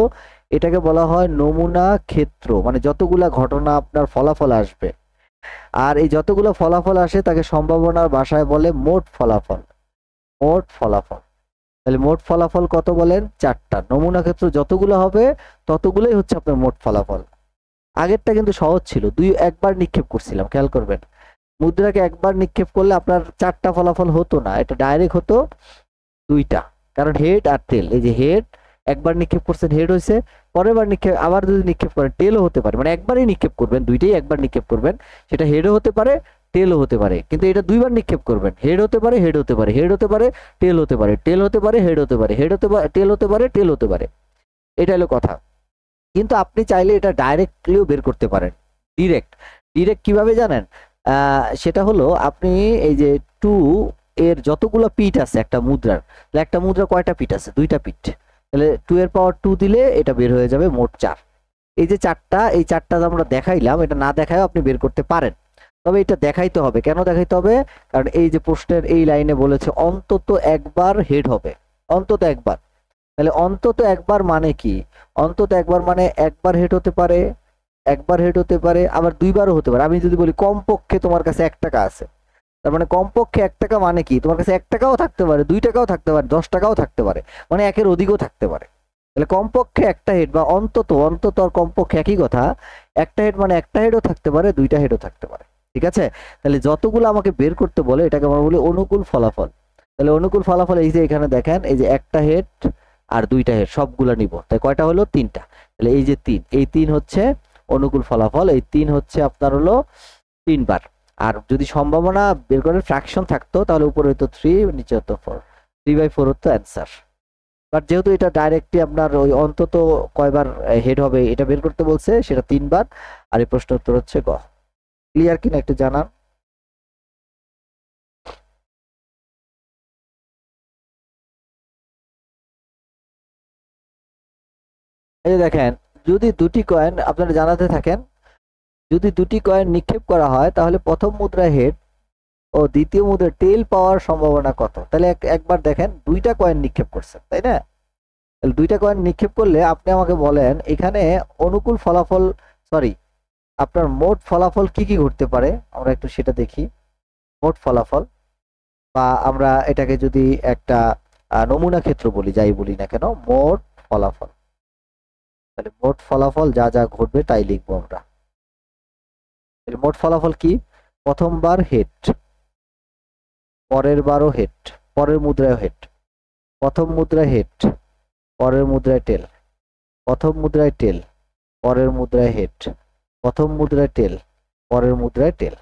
এটাকে বলা হয় নমুনা ক্ষেত্র, মানে যতগুলা ঘটনা আপনার ফলাফল আসবে, আর এই যতগুলো ফলাফল আসে তাকে সম্ভাবনার ভাষায় বলে মোট ফলাফল। মোট ফলাফল। তাহলে মোট ফলাফল কত বলেন? 4টা। নমুনা ক্ষেত্র যতগুলো হবে ততগুলোই হচ্ছে আপনার মোট ফলাফল। আগেরটা কিন্তু সহজ ছিল, একবার নিক্ষেপ করছিলাম, খেয়াল করবেন। মুদ্রাকে একবার নিক্ষেপ করলে আপনার 4টা ফলাফল হতো না, এটা ডাইরেক্ট হতো 2টা। কারণ হেড আর টেল, এই যে হেড একবার নিক্ষেপ করছেন, হেড হয়েছে, পরের বার নিক্ষেপ আবার যদি নিক্ষেপ করেন, টেলও হতে পারে। মানে একবারই নিক্ষেপ করবেন, দুইটাই একবার নিক্ষেপ করবেন, সেটা হেডও হতে পারে, টেলও হতে পারে। কিন্তু এটা দুইবার নিক্ষেপ করবেন, হেড হতে পারে, হেড হতে পারে, হেড হতে পারে, টেল হতে পারে, টেল হতে পারে, হেড হতে পারে, হেড হতে পারে, টেল হতে পারে, টেল হতে পারে। এটা হলো কথা। কিন্তু আপনি চাইলে এটা ডাইরেক্টলিও বের করতে পারেন। ডিরেক্ট। ডিরেক্ট কিভাবে জানেন? সেটা হলো, আপনি এই যে 2 এর যতগুলো পিঠ আছে একটা মুদ্রার, তাহলে একটা মুদ্রা কয়টা পিঠ আছে? 2টা পিঠ। তাহলে 2 এর পাওয়ার 2 দিলে এটা বের হয়ে যাবে মোট 4। এই যে 4টা, এই 4টা আমরা দেখাইলাম, এটা না দেখায়ও আপনি বের করতে পারেন। তবে এটা দেখাইতে হবে। কেন দেখাইতে হবে? কারণ এই যে প্রশ্নের এই লাইনে বলেছে অন্তত একবার হেড হবে, অন্তত একবার। তাহলে অন্তত একবার মানে কি? অন্তত একবার মানে একবার হেড হতে পারে, একবার হেড হতে পারে, আবার দুইবারও হতে পারে। আমি যদি বলি কমপক্ষে তোমার কাছে 1 টাকা আছে, তার মানে কমপক্ষে 1 টাকা মানে কি? তোমার কাছে 1 টাকাও থাকতে পারে, 2 টাকাও থাকতে পারে, 10 টাকাও থাকতে পারে, মানে একের অধিকও থাকতে পারে। তাহলে কমপক্ষে একটা হেড বা অন্তত, অন্তত আর কমপক্ষে একই কথা। একটা হেড মানে একটা হেডও থাকতে পারে, 2টা হেডও থাকতে পারে। ঠিক আছে? তাহলে যতগুলো আমাকে বের করতে বলে, এটাকে আমরা বলি অনুকূল ফলাফল। তাহলে অনুকূল ফলাফল এই যে এখানে দেখেন, এই যে একটা হেড আর 2টা হেড সবগুলা নিব, তাই কয়টা হলো? 3টা। তাহলে এই যে 3, এই 3 হচ্ছে অনুকূল ফলাফল, এই 3 হচ্ছে আপনার হলো 3 বার। আর যদি সম্ভাবনা বের করার ফ্র্যাকশন থাকতো, তাহলে উপরে হতো 3, নিচে হতো 4, 3/4 হতো অ্যান্সার। বাট যেহেতু এটা ডাইরেক্টলি আপনার ওই অন্তত কয়বার হেড হবে এটা বের করতে বলছে, সেটা 3 বার। আর এই প্রশ্ন উত্তর হচ্ছে গ। ক্লিয়ার কিনা একটু জানান। এই যে দেখেন, যদি দুটি কয়েন আপনারা জানাতে থাকেন, যদি দুটি কয়েন নিক্ষেপ করা হয়, তাহলে প্রথম মুদ্রা হেড ও দ্বিতীয় মুদ্রা টেল পাওয়ার সম্ভাবনা কত? তাহলে একবার দেখেন, 2টা কয়েন নিক্ষেপ করছেন, তাই না? তাহলে 2টা কয়েন নিক্ষেপ করলে আপনি আমাকে বলেন এখানে অনুকূল ফলাফল, সরি, আপনার মোট ফলাফল কি কি ঘটতে পারে, আমরা একটু সেটা দেখি। মোট ফলাফল, বা আমরা এটাকে যদি একটা নমুনা ক্ষেত্র বলি, যাই বলি না কেন, মোট ফলাফল। তাহলে মোট ফলাফল যা যা ঘটবে তাই লিখবো আমরা। তাহলে মোট ফলাফল কি? প্রথমবার হেড, পরের বারও হেড, পরের মুদ্রায় হেড, প্রথম মুদ্রায় হেড, পরের মুদ্রায় টেল, প্রথম মুদ্রায় টেল, পরের মুদ্রায় হেড, প্রথম মুদ্রায় টেল, পরের মুদ্রায় টেল।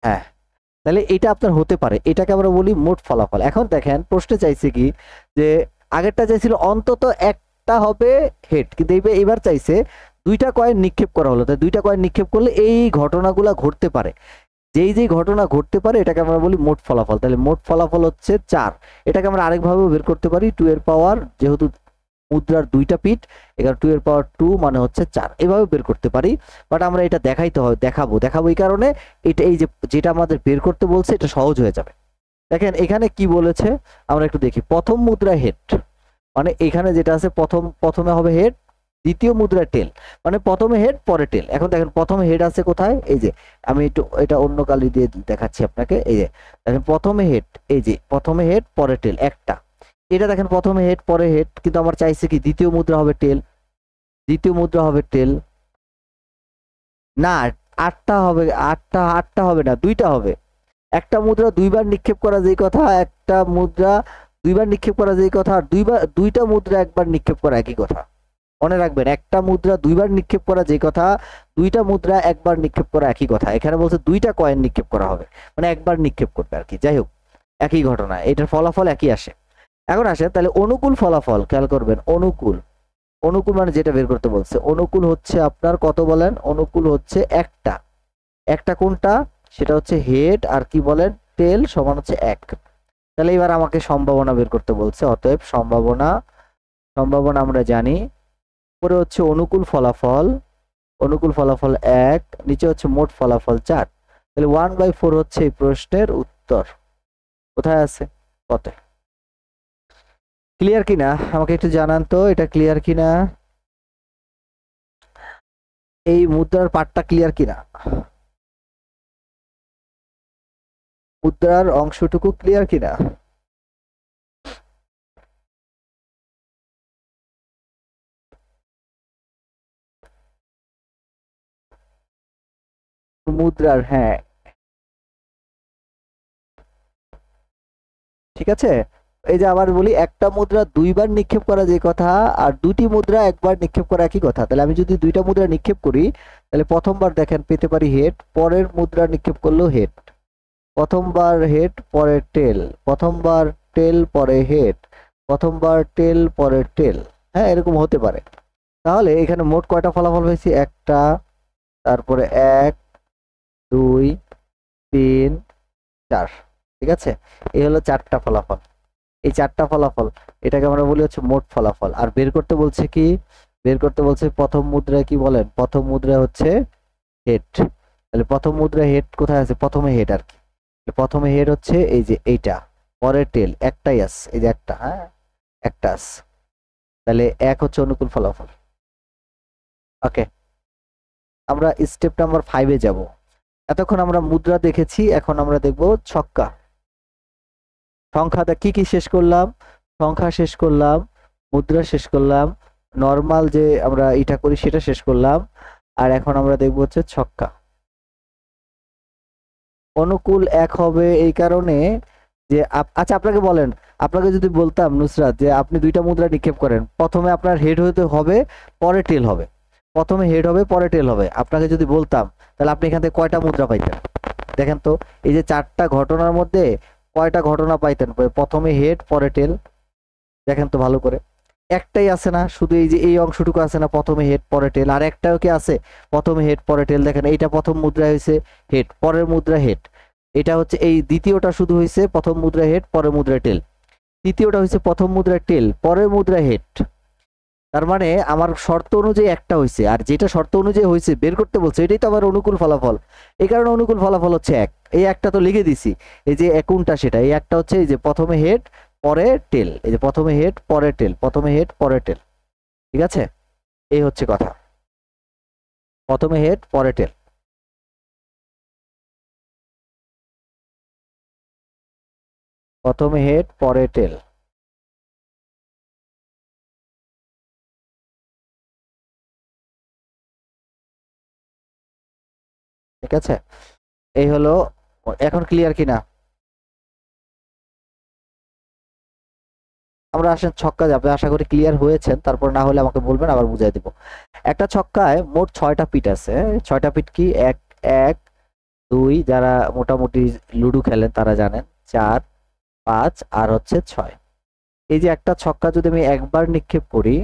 হ্যাঁ, তাহলে এটা আপনার হতে পারে, এটাকে আমরা বলি মোট ফলাফল। এখন দেখেন প্রশ্নে চাইছে কি, যে আগেরটা চাইছিল অন্তত একটা হবে হেড, কিন্তু এবার চাইছে 2টা কয়েন নিক্ষেপ করা হলো, তাই 2টা কয়েন নিক্ষেপ করলে এই ঘটনাগুলা ঘটতে পারে। যেই ঘটনা ঘটতে পারে এটাকে আমরা বলি মোট ফলাফল। তাহলে মোট ফলাফল হচ্ছে 4। এটাকে আমরা আরেকভাবেও বের করতে পারি, 2 এর পাওয়ার, যেহেতু মুদ্রার 2টা পিঠ, এখানে 2 এর পাওয়ার 2 মানে হচ্ছে 4, এভাবে বের করতে পারি। বাট আমরা এটা দেখাইতে হয়, দেখাবো এই কারণে এটা, এই যে যেটা আমাদের বের করতে বলছে এটা সহজ হয়ে যাবে। দেখেন এখানে কি বলেছে, আমরা একটু দেখি। প্রথম মুদ্রা হেড, মানে এখানে যেটা আছে প্রথমে হবে হেড, দ্বিতীয় মুদ্রা টেল, মানে প্রথমে হেড পরে টেল। এখন দেখেন প্রথমে হেড আছে কোথায়, এই যে আমি একটু এটা অন্য কালি দিয়ে দেখাচ্ছি আপনাকে। এই যে দেখেন প্রথমে হেড, এই যে প্রথমে হেড পরে টেল একটা, এটা দেখেন প্রথমে হেড পরে হেড, কিন্তু আমার চাইছে কি দ্বিতীয় মুদ্রা হবে টেল, দ্বিতীয় মুদ্রা হবে টেল না, আটটা হবে, আটটা হবে না, দুইটা হবে। একটা মুদ্রা দুইবার নিক্ষেপ করা যেই কথা, একটা মুদ্রা দুইবার নিক্ষেপ করা যেই কথা, আর দুইটা মুদ্রা একবার নিক্ষেপ করা একই কথা। মনে রাখবেন, একটা মুদ্রা দুইবার নিক্ষেপ করা যে কথা, দুইটা মুদ্রা একবার নিক্ষেপ করা একই কথা। এখানে বলছে দুইটা কয়েন নিক্ষেপ করা হবে, মানে একবার নিক্ষেপ করবে আর কি। যাই হোক, একই ঘটনা, এটার ফলাফল একই আসে। এখন আসে তাহলে অনুকূল ফলাফল, খেয়াল করবেন অনুকূল, অনুকূল মানে যেটা বের করতে বলছে, অনুকূল হচ্ছে আপনার কত বলেন, অনুকূল হচ্ছে একটা, একটা কোনটা সেটা হচ্ছে হেড, আর কি বলেন টেল সমান হচ্ছে এক। তাহলে এবার আমাকে সম্ভাবনা বের করতে বলছে, অতএব সম্ভাবনা, সম্ভাবনা আমরা জানি উপরে হচ্ছে অনুকূল ফলাফল, অনুকূল ফলাফল 1, নিচে হচ্ছে মোট ফলাফল 4। তাহলে 1/4 হচ্ছে এই প্রশ্নের উত্তর। কোথায় আছে, কত? ক্লিয়ার কিনা আমাকে একটু জানান তো, এটা ক্লিয়ার কিনা, এই মুদ্রার পার্টটা ক্লিয়ার কিনা, মুদ্রার অংশটুকু ক্লিয়ার কিনা? মুদ্রার, হ্যাঁ ঠিক আছে। এই যে আবার বলি, একটা মুদ্রা দুইবার নিক্ষেপ করা যে কথা, আর দুটি মুদ্রা একবার নিক্ষেপ করা একই কথা। তাহলে আমি যদি দুইটা মুদ্রা নিক্ষেপ করি, তাহলে প্রথমবার দেখেন পেতে পারি হেড, পরের মুদ্রা নিক্ষেপ করলেও হেড, প্রথমবার হেড পরে টেল, প্রথমবার টেল পরে হেড, প্রথমবার টেল পরে টেল, হ্যাঁ এরকম হতে পারে। তাহলে এখানে মোট কয়টা ফলাফল হয়েছে, একটা, তারপরে 1 2 3 4, ঠিক আছে। এই হলো 4টা ফলাফল, এই 4টা ফলাফল, এটাকে আমরা বলি হচ্ছে মোট ফলাফল। আর বের করতে বলছে কি, বের করতে বলছে প্রথম মুদ্রায়, কি বলেন প্রথম মুদ্রা হচ্ছে হেড। তাহলে প্রথম মুদ্রা হেড কোথায় আছে, প্রথমে হেড আর কি, প্রথমে হেড হচ্ছে এই যে এইটা, পরে টেল একটাই আছে, এই যে একটা, হ্যাঁ একটা আছে। তাহলে 1 হচ্ছে অনুকূল ফলাফল। ওকে, আমরা স্টেপ নাম্বার 5-এ যাব। এতক্ষণ আমরা মুদ্রা দেখেছি, এখন আমরা দেখব ছক্কা। সংখ্যাটা কি কি শেষ করলাম, সংখ্যা শেষ করলাম, মুদ্রা শেষ করলাম, নর্মাল যে আমরা এটা করি সেটা শেষ করলাম, আর এখন আমরা দেখব হচ্ছে ছক্কা। অনুকূল 1 হবে এই কারণে যে আচ্ছা আপনাকে বলেন, আপনাকে যদি বলতাম নুসরাত যে আপনি দুইটা মুদ্রা নিক্ষেপ করেন, প্রথমে আপনার হেড হতে হবে পরে টেল হবে, প্রথমে হেড হবে পরে টেল হবে, আপনাকে যদি বলতাম, তাহলে আপনি এখান থেকে কয়টা মুদ্রা পাইতেন? দেখেন তো, এই যে 4টা ঘটনার মধ্যে কয়টা ঘটনা পাইতেন, প্রথমে হেড পরে টেল? দেখেন তো ভালো করে, একটাই আছে না, শুধু এই যে এই অংশটুকু আছে না, প্রথমে হেড পরে টেল, আর একটাও কি আছে প্রথমে হেড পরে টেল? দেখেন এইটা প্রথম মুদ্রা হয়েছে হেড, পরের মুদ্রা হেড, এটা হচ্ছে এই দ্বিতীয়টা শুধু হয়েছে প্রথম মুদ্রা হেড পরের মুদ্রা টেল, তৃতীয়টা হয়েছে প্রথম মুদ্রা টেল পরের মুদ্রা হেড। তার মানে আমার শর্ত অনুযায়ী একটা হয়েছে, আর যেটা শর্ত অনুযায়ী হয়েছে বের করতে বলছে, এটাই তো আমার অনুকূল ফলাফল। এই কারণে অনুকূল ফলাফল হচ্ছে 1। এই একটা তো লিখে দিছি, এই যে কোনটা সেটা, এই একটা হচ্ছে এই যে প্রথমে হেড পরে টেল, এই যে প্রথমে হেড পরে টেল, প্রথমে হেড পরে টেল, ঠিক আছে। এই হচ্ছে কথা, প্রথমে হেড পরে টেল। প্রথমে হেড পরে টেল, ঠিক আছে। এই হলো, এখন ক্লিয়ার কিনা? আমরা আসেন ছক্কা যাবে, আশা করি ক্লিয়ার হয়েছেন, তারপর না হলে আমাকে বলবেন, আবার বুঝাই দিব। একটা ছক্কায় মোট 6টা পিট আছে, 6টা পিট কি, 1 1 2, যারা মোটামুটি লুডো খেলেন তারা জানেন, 4 5 আর হচ্ছে 6। এই যে একটা ছক্কা যদি আমি একবার নিক্ষেপ করি,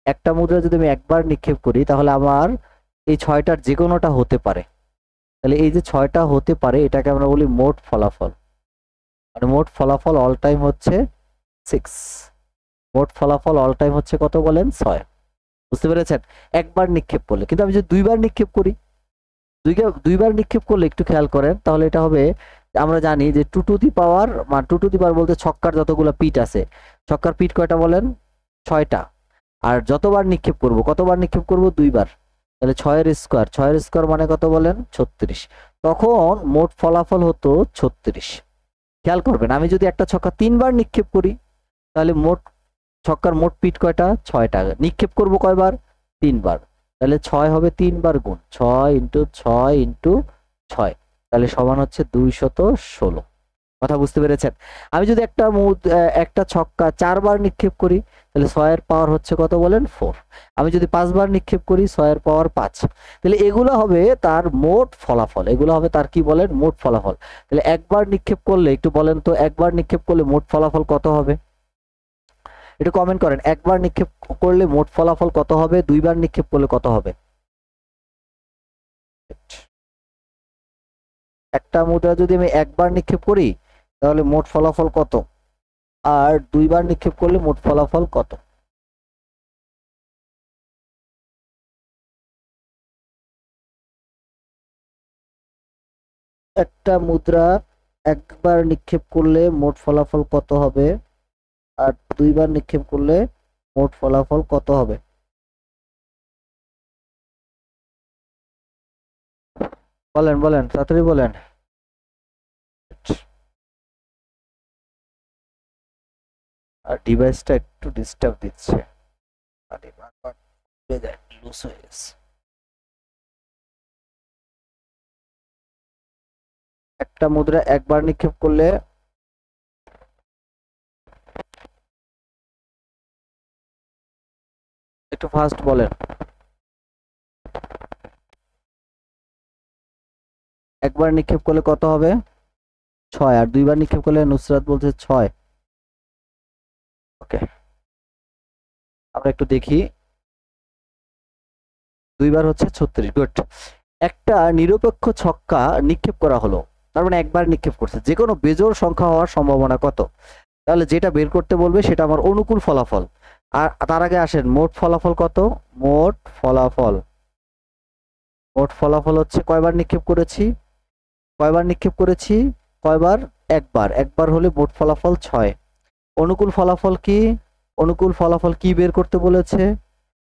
একটা মুদ্রা যদি আমি একবার নিক্ষেপ করি, তাহলে আমার এই 6টার যে কোনোটা হতে পারে। তাহলে এই যে 6টা হতে পারে, এটাকে আমরা বলি মোট ফলাফল, মানে মোট ফলাফল অল টাইম হচ্ছে 6, মোট ফলাফল অল টাইম হচ্ছে কত বলেন, 6। বুঝতে পেরেছেন? একবার নিক্ষেপ করলে, কিন্তু আমি যদি দুইবার নিক্ষেপ করি, দুইবার নিক্ষেপ করলে একটু খেয়াল করেন, তাহলে এটা হবে, আমরা জানি যে 2 টু দি পাওয়ার, মানে 2 টু দি পাওয়ার বলতে ছক্কার যতগুলো পিট আছে, ছক্কার পিট কয়টা বলেন, 6টা। আর যতবার নিক্ষেপ করব, কতবার নিক্ষেপ করব? 2বার। তাহলে 6 এর স্কোয়ার মানে কত বলেন? 36। তখন মোট ফলাফল হতো 36। খেয়াল করবেন, আমি যদি একটা ছক্কা 3বার নিক্ষেপ করি তাহলে ছক্কার মোট পিট কয়টা? 6টা। নিক্ষেপ করব কয়বার? 3বার। তাহলে 6 হবে 3বার গুণ 6 ইন্টু 6 ইন্টু 6, তাহলে সমান হচ্ছে 216। কথা বুঝতে পেরেছেন? আমি যদি একটা ছক্কা 4বার নিক্ষেপ করি তাহলে 6 এর পাওয়ার হচ্ছে কত বলেন? 4। আমি যদি 5বার নিক্ষেপ করি 6 এর পাওয়ার 5। তাহলে এগুলো হবে তার মোট ফলাফল, এগুলো হবে তার কি বলেন? মোট ফলাফল। তাহলে একবার নিক্ষেপ করলে একটু বলেন তো, একবার নিক্ষেপ করলে মোট ফলাফল কত হবে? একটু কমেন্ট করেন, একবার নিক্ষেপ করলে মোট ফলাফল কত হবে? 2বার নিক্ষেপ করলে কত হবে? একটা মুদ্রা যদি আমি একবার নিক্ষেপ করি তাহলে মোট ফলাফল কত, আর 2বার নিক্ষেপ করলে মোট ফলাফল কত? একটা মুদ্রা একবার নিক্ষেপ করলে মোট ফলাফল কত হবে, আর 2বার নিক্ষেপ করলে মোট ফলাফল কত হবে? বলেন বলেন, তাড়াতাড়ি বলেন। আর ডিভাইসটা একটু ডিস্টার্ব দিচ্ছে, আরে বারবার উড়ে যায়, লুজ হয়ে গেছে। একটা মুদ্রা একবার নিক্ষেপ করলে একটু ফাস্ট বলেন। একবার নিক্ষেপ করলে কত হবে? 6। আর 2বার নিক্ষেপ করলে নুসরাত বলছে 6। ওকে, আমরা একটু দেখি। 2বার হচ্ছে 36। গুড। একটা নিরপেক্ষ ছক্কা নিক্ষেপ করা হলো, তার মানে একবার নিক্ষেপ করছে। যে কোনো বেজোড় সংখ্যা হওয়ার সম্ভাবনা কত? তাহলে যেটা বের করতে বলবে সেটা আমার অনুকূল ফলাফল। আর তার আগে আসেন, মোট ফলাফল কত? মোট ফলাফল হচ্ছে কয়বার নিক্ষেপ করেছি? কয়বার? একবার হলে মোট ফলাফল 6। অনুকূল ফলাফল কি? বের করতে বলেছে?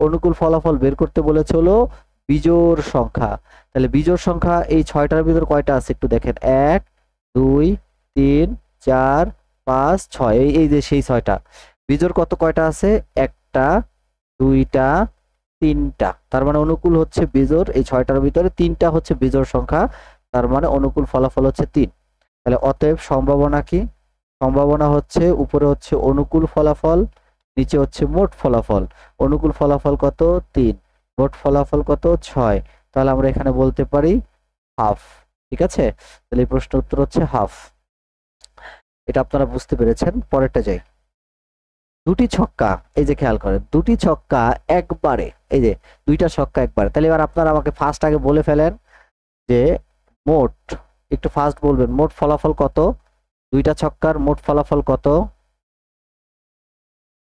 অনুকূল ফলাফল বের করতে বলেছে হলো বিজোড় সংখ্যা। তাহলে বিজোড় সংখ্যা এই 6টার ভিতর কয়টা আছে একটু দেখেন। 1 2 3 4 5 6, এই যে সেই 6টা। বিজোড় কয়টা আছে? 1টা 2টা 3টা। তার মানে অনুকূল হচ্ছে বিজোড়, এই 6টার ভিতরে 3টা হচ্ছে বিজোড় সংখ্যা, তার মানে অনুকূল ফলাফল হচ্ছে 3। তাহলে অতএব সম্ভাবনা কি? সম্ভাবনা হচ্ছে উপরে হচ্ছে অনুকূল ফলাফল, নিচে হচ্ছে মোট ফলাফল। অনুকূল ফলাফল কত? 3। মোট ফলাফল কত? 6। তাহলে আমরা এখানে বলতে পারি হাফ। ঠিক আছে, তাহলে এই প্রশ্নের উত্তর হচ্ছে হাফ। এটা আপনারা বুঝতে পেরেছেন। পরেরটা যাই। দুটি ছক্কা, এই যে খেয়াল করেন, দুটি ছক্কা একবারে, এই যে 2টা ছক্কা একবারে। তাহলে এবার আপনারা আমাকে ফার্স্ট আগে বলে ফেলেন যে মোট, একটু ফার্স্ট বলবেন, মোট ফলাফল কত? 2টা ছক্কার মোট ফলাফল কত?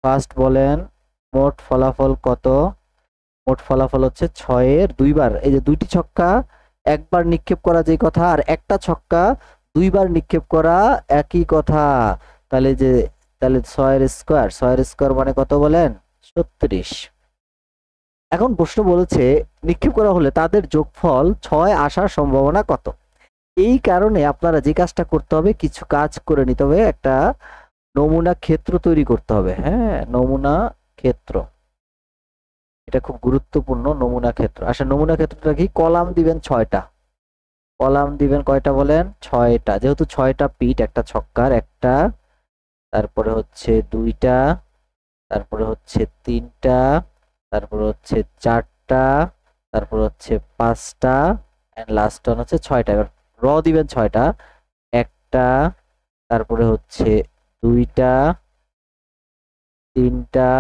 ফার্স্ট বলেন, মোট ফলাফল কত? মোট ফলাফল হচ্ছে 6 এর 2বার। এই যে 2টি ছক্কা একবার নিক্ষেপ করা যে কথা, আর একটা ছক্কা 2বার নিক্ষেপ করা একই কথা। তাহলে 6 এর স্কোয়ার মানে কত বলেন? 36। এখন প্রশ্ন বলেছে নিক্ষেপ করা হলে তাদের যোগফল 6 আসার সম্ভাবনা কত? এই কারণে আপনারা যে কাজটা করতে হবে, কিছু কাজ করে নিতে হবে, একটা নমুনা ক্ষেত্র তৈরি করতে হবে। হ্যাঁ, নমুনা ক্ষেত্র, এটা খুব গুরুত্বপূর্ণ। নমুনা ক্ষেত্র, আচ্ছা নমুনা ক্ষেত্রটা কি? কলাম দিবেন 6টা। কলাম দিবেন কয়টা বলেন? 6টা। যেহেতু 6টা পিট একটা ছক্কার, একটা, তারপরে হচ্ছে 2টা, তারপরে হচ্ছে 3টা, তারপরে হচ্ছে 4টা, তারপরে হচ্ছে 5টা, এন্ড লাস্ট ওয়ান হচ্ছে 6টা। এবার র দিবেন 6টা। একটা, তারপরে হচ্ছে 2টা, 3টা,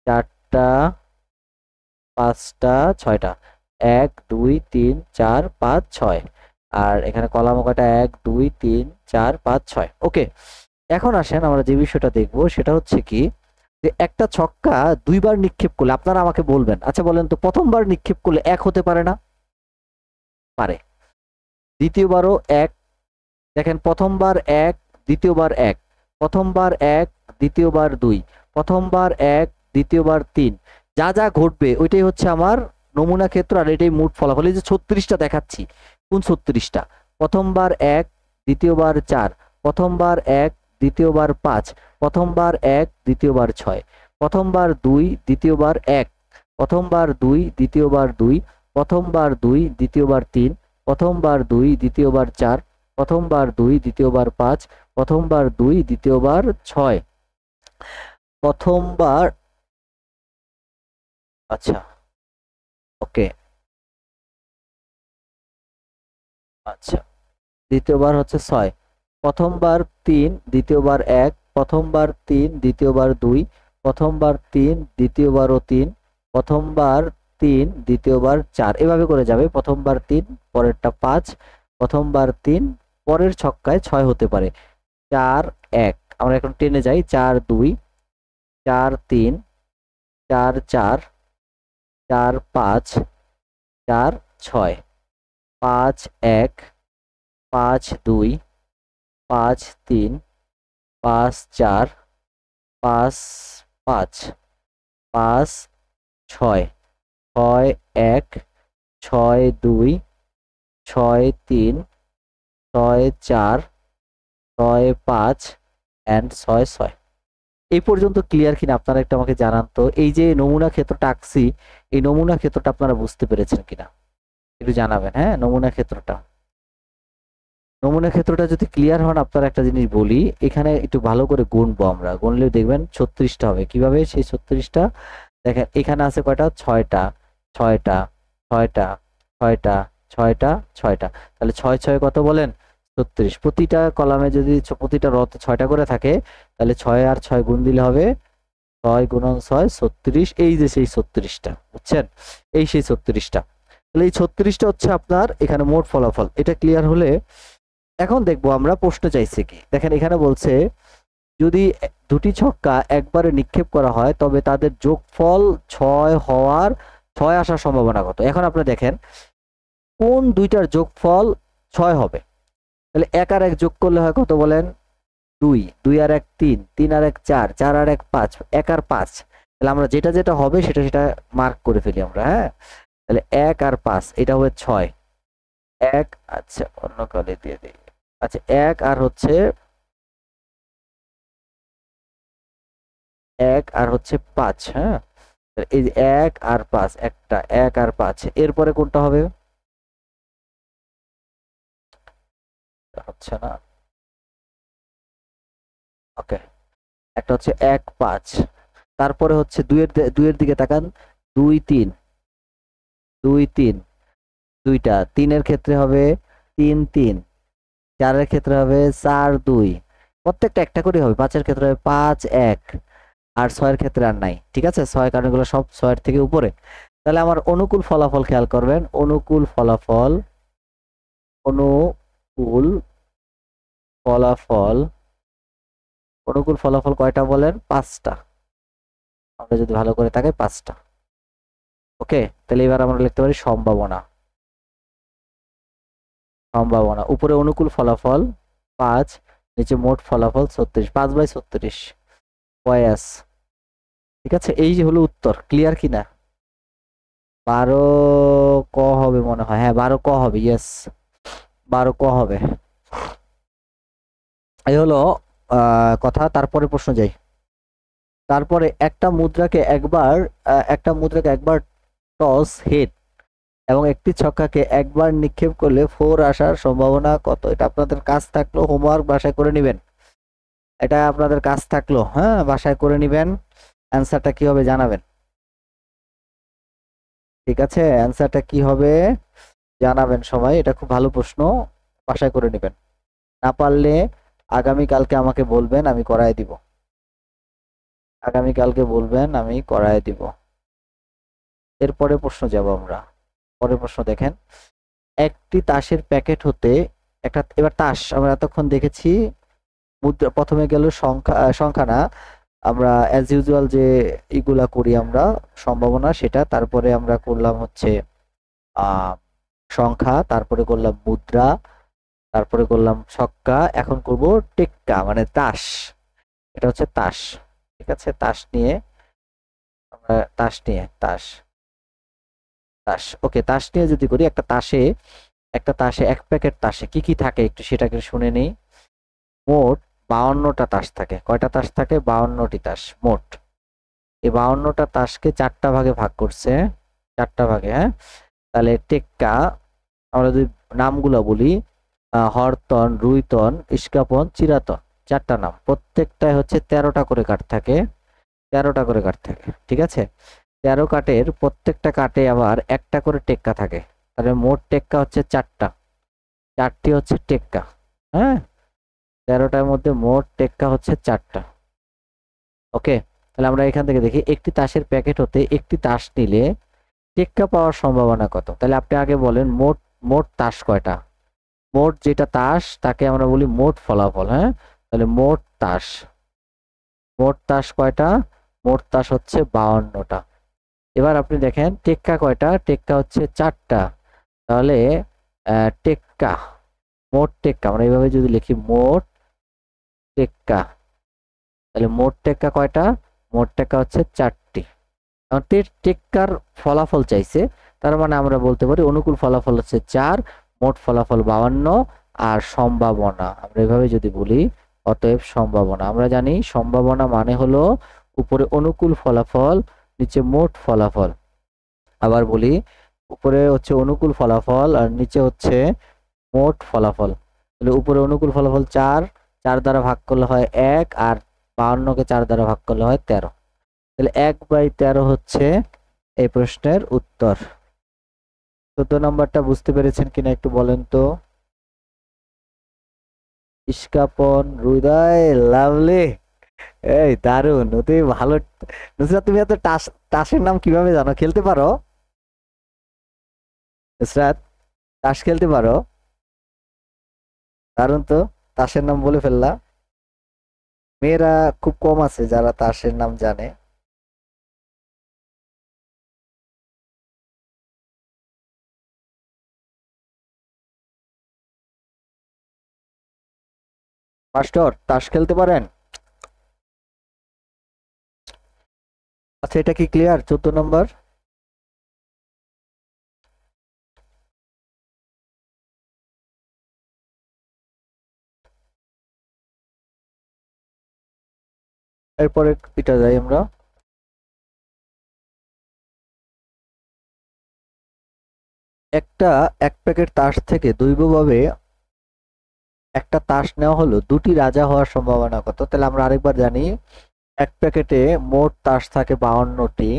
4টা, 5টা, 6টা। 1 2 3 4 5 6। আর এখানে কলাম কয়টা? 1 2 3 4 5 6। ওকে, এখন আসেন আমরা যে বিষয়টা দেখব সেটা হচ্ছে কি, যে একটা ছক্কা 2বার নিক্ষেপ করলে আপনারা আমাকে বলবেন, আচ্ছা বলেন তো, প্রথমবার নিক্ষেপ করলে 1 হতে পারে না? পারে। দ্বিতীয়বারও 1। দেখেন, প্রথমবার 1, দ্বিতীয়বার 1, প্রথমবার 1, দ্বিতীয়বার 2, প্রথমবার 1, দ্বিতীয়বার 3, যা যা ঘটবে ওইটাই হচ্ছে আমার নমুনা ক্ষেত্র, আর এটাই মোট ফলাফল। এই যে 36টা দেখাচ্ছি, কোন 36টা? প্রথমবার 1, দ্বিতীয়বার 4, প্রথমবার 1, দ্বিতীয়বার 5, প্রথমবার 1, দ্বিতীয়বার 6, প্রথমবার 2, দ্বিতীয়বার 1, প্রথমবার 2, দ্বিতীয়বার 2, প্রথমবার 2, দ্বিতীয়বার 3, প্রথমবার 2, দ্বিতীয়বার 4, প্রথমবার 2, দ্বিতীয়বার 5, প্রথমবার 2, দ্বিতীয়বার 6, প্রথমবার, আচ্ছা ওকে, আচ্ছা দ্বিতীয়বার হচ্ছে 6, প্রথমবার 3, দ্বিতীয়বার 1, প্রথমবার 3, দ্বিতীয়বার 2, প্রথমবার 3, দ্বিতীয়বারও 3, প্রথমবার 3, দ্বিতীয়বার 4, এভাবে করে যাবে। প্রথমবার 3, পরেরটা 5, প্রথমবার 3, পরের ছক্কায় 6 হতে পারে। 4 1, আমরা এখন টেনে যাই। 4 2, 4 3, 4 4, 4 5, 4 6, 5 1, 5 2, 5 3, 5 4, 5 5, 5 6, 6 1, 6 2, 6 3, 6 4, 6 5 and 6 6। এই পর্যন্ত ক্লিয়ার কিনা আপনারা একটু আমাকে জানান তো। এই যে নমুনা ক্ষেত্রটা আঁকছি, এই নমুনা ক্ষেত্রটা আপনারা বুঝতে পেরেছেন কিনা একটু জানাবেন। হ্যাঁ, নমুনা ক্ষেত্রটা যদি ক্লিয়ার হন, আপনারা একটা জিনিস বলি, এখানে একটু ভালো করে গুনবো আমরা। গুনলে দেখবেন 36টা হবে। কিভাবে সেই 36টা? দেখেন এখানে আছে কয়টা? 6টা, 6টা, 6টা, 6টা, 6টা, 6টা, তাহলে 6 6 কত বলেন? 36। প্রতিটা কলামে যদি প্রতিটা রতে 6টা করে থাকে, তাহলে 6 আর 6 গুণ দিলে হবে 6 গুণন 6 36। এই যে সেই 36টা, বুঝছেন? এই সেই 36টা। তাহলে এই 36টা হচ্ছে আপনার এখানে মোট ফলাফল। এটা ক্লিয়ার হলে এখন দেখবো আমরা প্রশ্ন চাইছে কি। দেখেন এখানে বলছে যদি দুটি ছক্কা একবারে নিক্ষেপ করা হয় তবে তাদের যোগফল 6 আসার সম্ভাবনা কত? এখন আপনি দেখেন কোন দুইটার যোগফল 6 হবে। তাহলে 1 আর 1 যোগ করলে হয় কত বলেন? 2, 2 আর 1 3, 3 আর 1 4, 4 আর 1 5, 1 আর 5। তাহলে আমরা যেটা যেটা হবে সেটা সেটা মার্ক করে ফেলি আমরা। হ্যাঁ, তাহলে 1 আর 5 এটা হবে 6। 1, আচ্ছা অন্য কালে দিয়ে দিই। আচ্ছা 1 আর হচ্ছে 1 আর হচ্ছে 5। হ্যাঁ, এই যে 1 আর 5, একটা 1 আর 5, এরপরে কোনটা হবে? হচ্ছে না, ওকে। একটা হচ্ছে 1 5, তারপরে হচ্ছে 2 এর দিকে তাকান। 2 3, 2 3, দুইটা 3 এর ক্ষেত্রে হবে 3 3, 4 এর ক্ষেত্রে হবে 4 2, প্রত্যেকটা একটা করে হবে। 5 এর ক্ষেত্রে হবে 5 1, আর 6 এর ক্ষেত্রে আর নাই। ঠিক আছে, 6 কারণ এগুলো সব 6 এর থেকে উপরে। তাহলে আমার অনুকূল ফলাফল খেয়াল করবেন। অনুকূল ফলাফল, অনুকূল ফলাফল, অনুকূল ফলাফল কয়টা বলেন? 5টা। আমরা যদি ভালো করে তাকাই 5টা। ওকে, তাহলে এবার আমরা লিখতে পারি সম্ভাবনা। সম্ভাবনা উপরে অনুকূল ফলাফল 5, নিচে মোট ফলাফল 36, 5/36 কয়াস। ঠিক আছে, এই যে হলো উত্তর। ক্লিয়ার কিনা? 12 ক হবে মনে হয়। হ্যাঁ 12 ক হবে। ইয়েস, 12 ক হবে। এই হলো কথা। তারপরে প্রশ্ন যাই। তারপরে একটা মুদ্রাকে একবার টস হেড এবং একটি ছক্কাকে একবার নিক্ষেপ করলে 4 আসার সম্ভাবনা কত? এটা আপনাদের কাজ থাকলো, হোমওয়ার্ক বাসায় করে নেবেন। এটা আপনাদের কাজ থাকলো, হ্যাঁ বাসায় করে নেবেন। অ্যান্সারটা কি হবে জানাবেন। ঠিক আছে, অ্যান্সারটা কি হবে জানাবেন সবাই। এটা খুব ভালো প্রশ্ন, বাসায় করে নেবেন। না পারলে আগামী কালকে আমাকে বলবেন, আমি করায় দিব। আগামী কালকে বলবেন, আমি করায় দিব। এরপরে প্রশ্ন যাব আমরা। পরের প্রশ্ন দেখেন, একটি তাসের প্যাকেট হতে একটা, এবার তাস আমরা এতক্ষণ দেখেছি মুদ্রা। প্রথমে গেল সংখ্যা না, আমরা অ্যাজ ইউজুয়াল যে ইগুলা করি আমরা সম্ভাবনা সেটা, তারপরে আমরা করলাম হচ্ছে সংখ্যা, তারপরে করলাম মুদ্রা, তারপরে করলাম ছক্কা, এখন করব টেক্কা মানে তাস। এটা হচ্ছে তাস। ঠিক আছে, তাস নিয়ে আমরা তাস নিয়ে তাস তাস ওকে তাস নিয়ে যদি করি একটা তাসে এক প্যাকেট তাসে কি কি থাকে একটু সেটাকে শুনে নেই। মোট 52টা তাস থাকে। কয়টা তাস থাকে? 52টি তাস মোট। এই 52টা তাসকে 4টা ভাগে ভাগ করছে, 4টা ভাগে। হ্যাঁ, তাহলে টেক্কা, আমরা যদি নামগুলো বলি, হরতন, রুইতন, ইস্কাপন, চিরাতন, 4টা নাম। প্রত্যেকটায় হচ্ছে 13টা করে কাঠ থাকে, 13টা করে কাঠ থাকে। ঠিক আছে, 13 কাঠের প্রত্যেকটা কাঠে আবার একটা করে টেক্কা থাকে। তাহলে মোট টেক্কা হচ্ছে 4টা, 4টি হচ্ছে টেক্কা। হ্যাঁ, 13টার মধ্যে মোট টেক্কা হচ্ছে 4টা। ওকে, তাহলে আমরা এখান থেকে দেখি একটি তাসের প্যাকেট হতে একটি তাস নিলে টেক্কা পাওয়ার সম্ভাবনা কত। তাহলে আপনি আগে বলেন মোট মোট তাস কয়টা। মোট যেটা তাস তাকে আমরা বলি মোট ফলাফল। হ্যাঁ, তাহলে মোট তাস, মোট তাস কয়টা? মোট তাস হচ্ছে 52টা। এবার আপনি দেখেন টেক্কা কয়টা? টেক্কা হচ্ছে 4টা। তাহলে টেক্কা, মোট টেক্কা আমরা এইভাবে যদি লিখি মোট টেক্কা, তাহলে মোট টেক্কা কয়টা? মোট টেক্কা হচ্ছে 4টি। টেক্কার ফলাফল চাইছে, তার মানে আমরা বলতে পারি অনুকূল ফলাফল হচ্ছে 4, মোট ফলাফল 52, আর সম্ভাবনা আমরা এভাবে যদি বলি, অতএব সম্ভাবনা। আমরা জানি সম্ভাবনা মানে হলো উপরে অনুকূল ফলাফল, নিচে মোট ফলাফল। আবার বলি, উপরে হচ্ছে অনুকূল ফলাফল আর নিচে হচ্ছে মোট ফলাফল। তাহলে উপরে অনুকূল ফলাফল 4, 4 দ্বারা ভাগ করলে হয় 1, আর 52কে 4 দ্বারা ভাগ করলে হয় 13। তাহলে 1/13 হচ্ছে এই প্রশ্নের উত্তর। 14 নম্বরটা বুঝতে পেরেছেন কিনা একটু বলেন তো। ইস্কাপন, হৃদয়, লাভলি, এই দারুণ, তুমি ভালো। নুসরাত, তুমি এত তাসের নাম কিভাবে জানো? খেলতে পারো নুসরাত? তাস খেলতে পারো? দারুণ তো, তাসের নাম বলে ফেললা। মেয়েরা খুব কম আছে যারা তাসের নাম জানে। মাস্টার, তাস খেলতে পারেন? আচ্ছা, এটা কি ক্লিয়ার 14 নম্বর? এরপরে এটা যাই আমরা। এক প্যাকেট তাস থেকে দৈবভাবে একটা তাস নেওয়া হলো, দুটি রাজা হওয়ার সম্ভাবনা কত? তাহলে আমরা আরেকবার জানি, এক প্যাকেটে মোট তাস থাকে 52টি,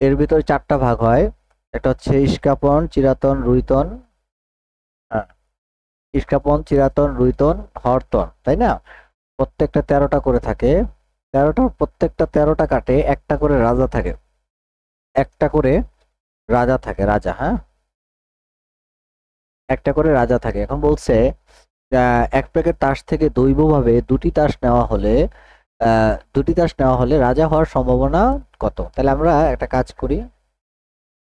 এর ভিতরে 4টা ভাগ হয়। এটা হচ্ছে ইস্কাপন, চিরাতন, রুইতন। হ্যাঁ, ইস্কাপন, চিরাতন, রুইতন, হরতন, তাই না? প্রত্যেকটা 13টা করে থাকে। প্রত্যেকটা 13টা কাটে একটা করে রাজা থাকে, একটা করে রাজা থাকে, রাজা। হ্যাঁ, একটা করে রাজা থাকে। এখন বলছে এক প্যাকেট তাস থেকে দৈবভাবে দুটি তাস নেওয়া হলে রাজা হওয়ার সম্ভাবনা কত? তাহলে আমরা একটা কাজ করি।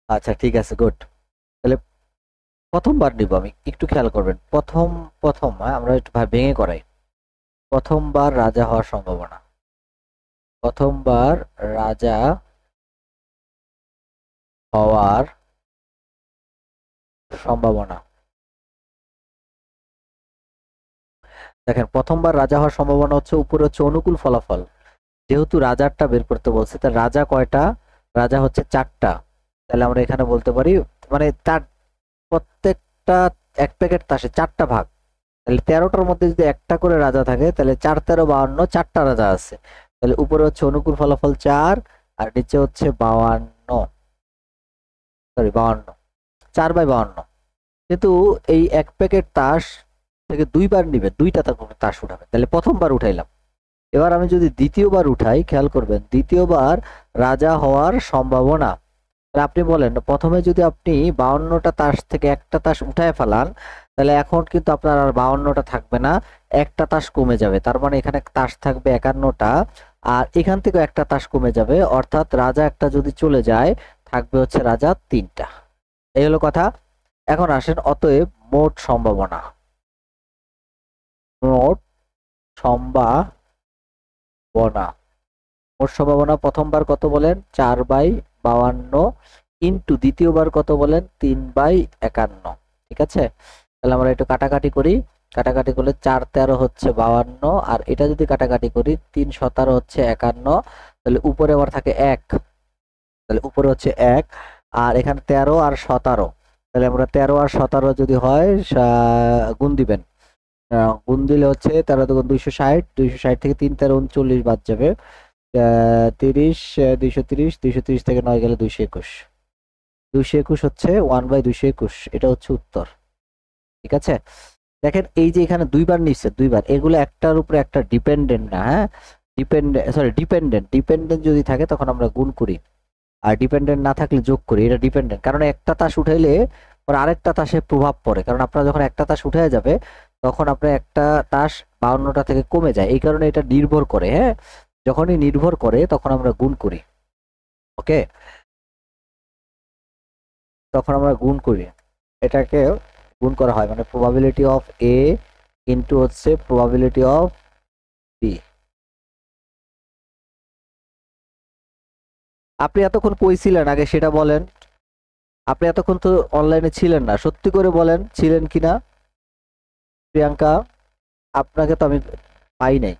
আচ্ছা, ঠিক আছে, গুড। তাহলে প্রথমবার নিব আমি, একটু খেয়াল করবেন। প্রথম প্রথম আমরা একটু ভেঙে করাই। প্রথমবার রাজা হওয়ার সম্ভাবনা, প্রথমবার রাজা হওয়ার সম্ভাবনা। দেখেন, প্রথমবার রাজা হওয়ার সম্ভাবনা হচ্ছে উপরে হচ্ছে অনুকূল ফলাফল, যেহেতু রাজারটা বের করতে বলছে, তার রাজা কয়টা? রাজা হচ্ছে 4টা। তাহলে আমরা এখানে বলতে পারি, মানে তার প্রত্যেকটা এক প্যাকেট তাসে 4টা ভাগ। তাহলে 13টার মধ্যে যদি একটা করে রাজা থাকে, তাহলে 4 13 52, 4টা রাজা আছে। তাহলে উপরে হচ্ছে অনুকূল ফলাফল 4, আর নিচে হচ্ছে 52, সরি 52, 4/52। কিন্তু এই এক প্যাকেট তাস থেকে দুইবার নিবে, দুইটা তাস উঠাবে, তাহলে প্রথমবার উঠাইলাম। এবার আমি যদি দ্বিতীয়বার উঠাই, খেয়াল করবেন দ্বিতীয়বার রাজা হওয়ার সম্ভাবনা। তাহলে আপনি বলেন, প্রথমে যদি আপনি 52টা তাস থেকে একটা তাস উঠায় ফেলান, তাহলে এখন কিন্তু আপনার আর 52টা থাকবে না, একটা তাস কমে যাবে। তার মানে এখানে তাস থাকবে 51টা, আর এখান থেকে একটা তাস কমে যাবে, অর্থাৎ রাজা একটা যদি চলে যায়, থাকবে হচ্ছে রাজা 3টা। এই হলো কথা। এখন আসেন, অতএব মোট সম্ভাবনা, মোট সম্ভাবনা, মোট সম্ভাবনা প্রথমবার কত বলেন 4/52 ইন্টু দ্বিতীয়বার কত বলেন 3/51। ঠিক আছে, তাহলে আমরা একটু কাটাকাটি করি। কাটাকাটি করলে 4×13 হচ্ছে 52, আর এটা যদি কাটাকাটি করি 3×17 হচ্ছে 51, তাহলে উপরে আবার থাকে 1, তাহলে উপরে হচ্ছে 1, আর এখানে 13 আর 17, তাহলে আমরা 13 আর 17 যদি হয় গুণ দিবেন। গুণ দিলে হচ্ছে 13 দুগুণ 260, 260 থেকে 3×13 39 বাদ যাবে, 30, 230, 230 থেকে 9 গেলে 221, 221 হচ্ছে 1/221, এটা হচ্ছে উত্তর। ঠিক আছে, দেখেন এই যে এখানে দুইবার নিচ্ছে, দুইবার, এগুলো একটার উপরে একটা ডিপেন্ডেন্ট না, হ্যাঁ, ডিপেন্ডেন্ট যদি থাকে তখন আমরা গুণ করি, আর ডিপেন্ডেন্ট না থাকলে যোগ করি। এটা ডিপেন্ডেন্ট, কারণ একটা তাস উঠাইলে পরে আরেকটা তাসে প্রভাব পড়ে, কারণ আপনার যখন একটা তাস উঠে যাবে তখন আপনার একটা তাস 52টা থেকে কমে যায়, এই কারণে এটা নির্ভর করে। হ্যাঁ, যখনই নির্ভর করে তখন আমরা গুণ করি। ওকে, তখন আমরা গুণ করি, এটাকে গুণ করা হয়, মানে প্রবাবিলিটি অফ এ ইন্টু হচ্ছে প্রবাবিলিটি অফ বি। আপনি এতক্ষণ কই ছিলেন আগে সেটা বলেন। আপনি এতক্ষণ তো অনলাইনে ছিলেন না, সত্যি করে বলেন ছিলেন কিনা প্রিয়াঙ্কা? আপনাকে তো আমি পাই নাই।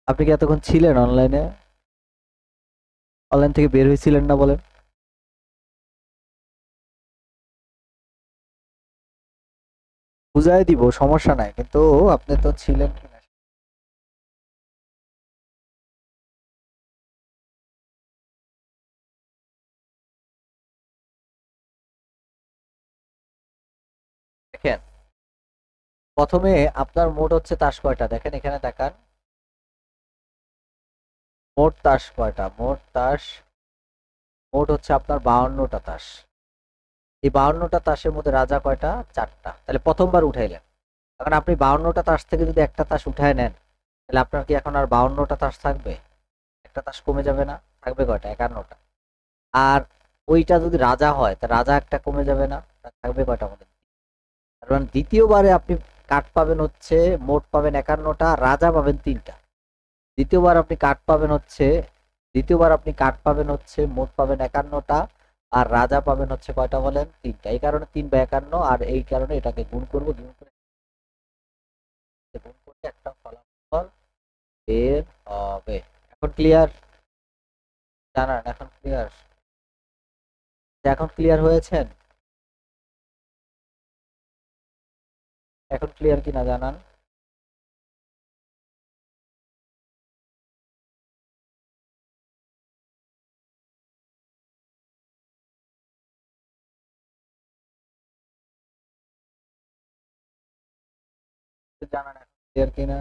আপনি কি এতক্ষণ ছিলেন অনলাইনে? অনলাইন থেকে বের হয়েছিলেন না বলেন? বুঝাই দিব, সমস্যা নাই, কিন্তু আপনি তো ছিলেন কিনা। দেখেন, প্রথমে আপনার মোট হচ্ছে তাস কয়টা, দেখেন এখানে দেখান, মোট তাস কয়টা, মোট হচ্ছে আপনার 52টা তাস। এই 52টা তাসের মধ্যে রাজা কয়টা, 4টা, তাহলে প্রথমবার উঠাইলেন। এখন আপনি 52টা তাস থেকে যদি একটা তাস উঠায় নেন, তাহলে আপনার কি এখন আর 52টা তাস থাকবে? একটা তাস কমে যাবে না? থাকবে কয়টা, 51টা। আর ওইটা যদি রাজা হয় তা রাজা একটা কমে যাবে না? থাকবে কয়টা আমাদের? কারণ দ্বিতীয়বারে আপনি কাঠ পাবেন হচ্ছে, মোট পাবেন 51টা, রাজা পাবেন 3টা। দ্বিতীয়বার আপনি কাঠ পাবেন হচ্ছে, মোট পাবেন 51টা, আর রাজা পাবেন হচ্ছে কয়টা বলেন, 3টা। এই কারণে 3/51, আর এই কারণে এটাকে গুণ করবো, গুণ করে একটা ফলাফল বের হবে। এখন ক্লিয়ার? জানান, এখন ক্লিয়ার? এখন ক্লিয়ার হয়েছেন? এখন ক্লিয়ার কিনা জানান। জানান এখন ক্লিয়ার কিনা।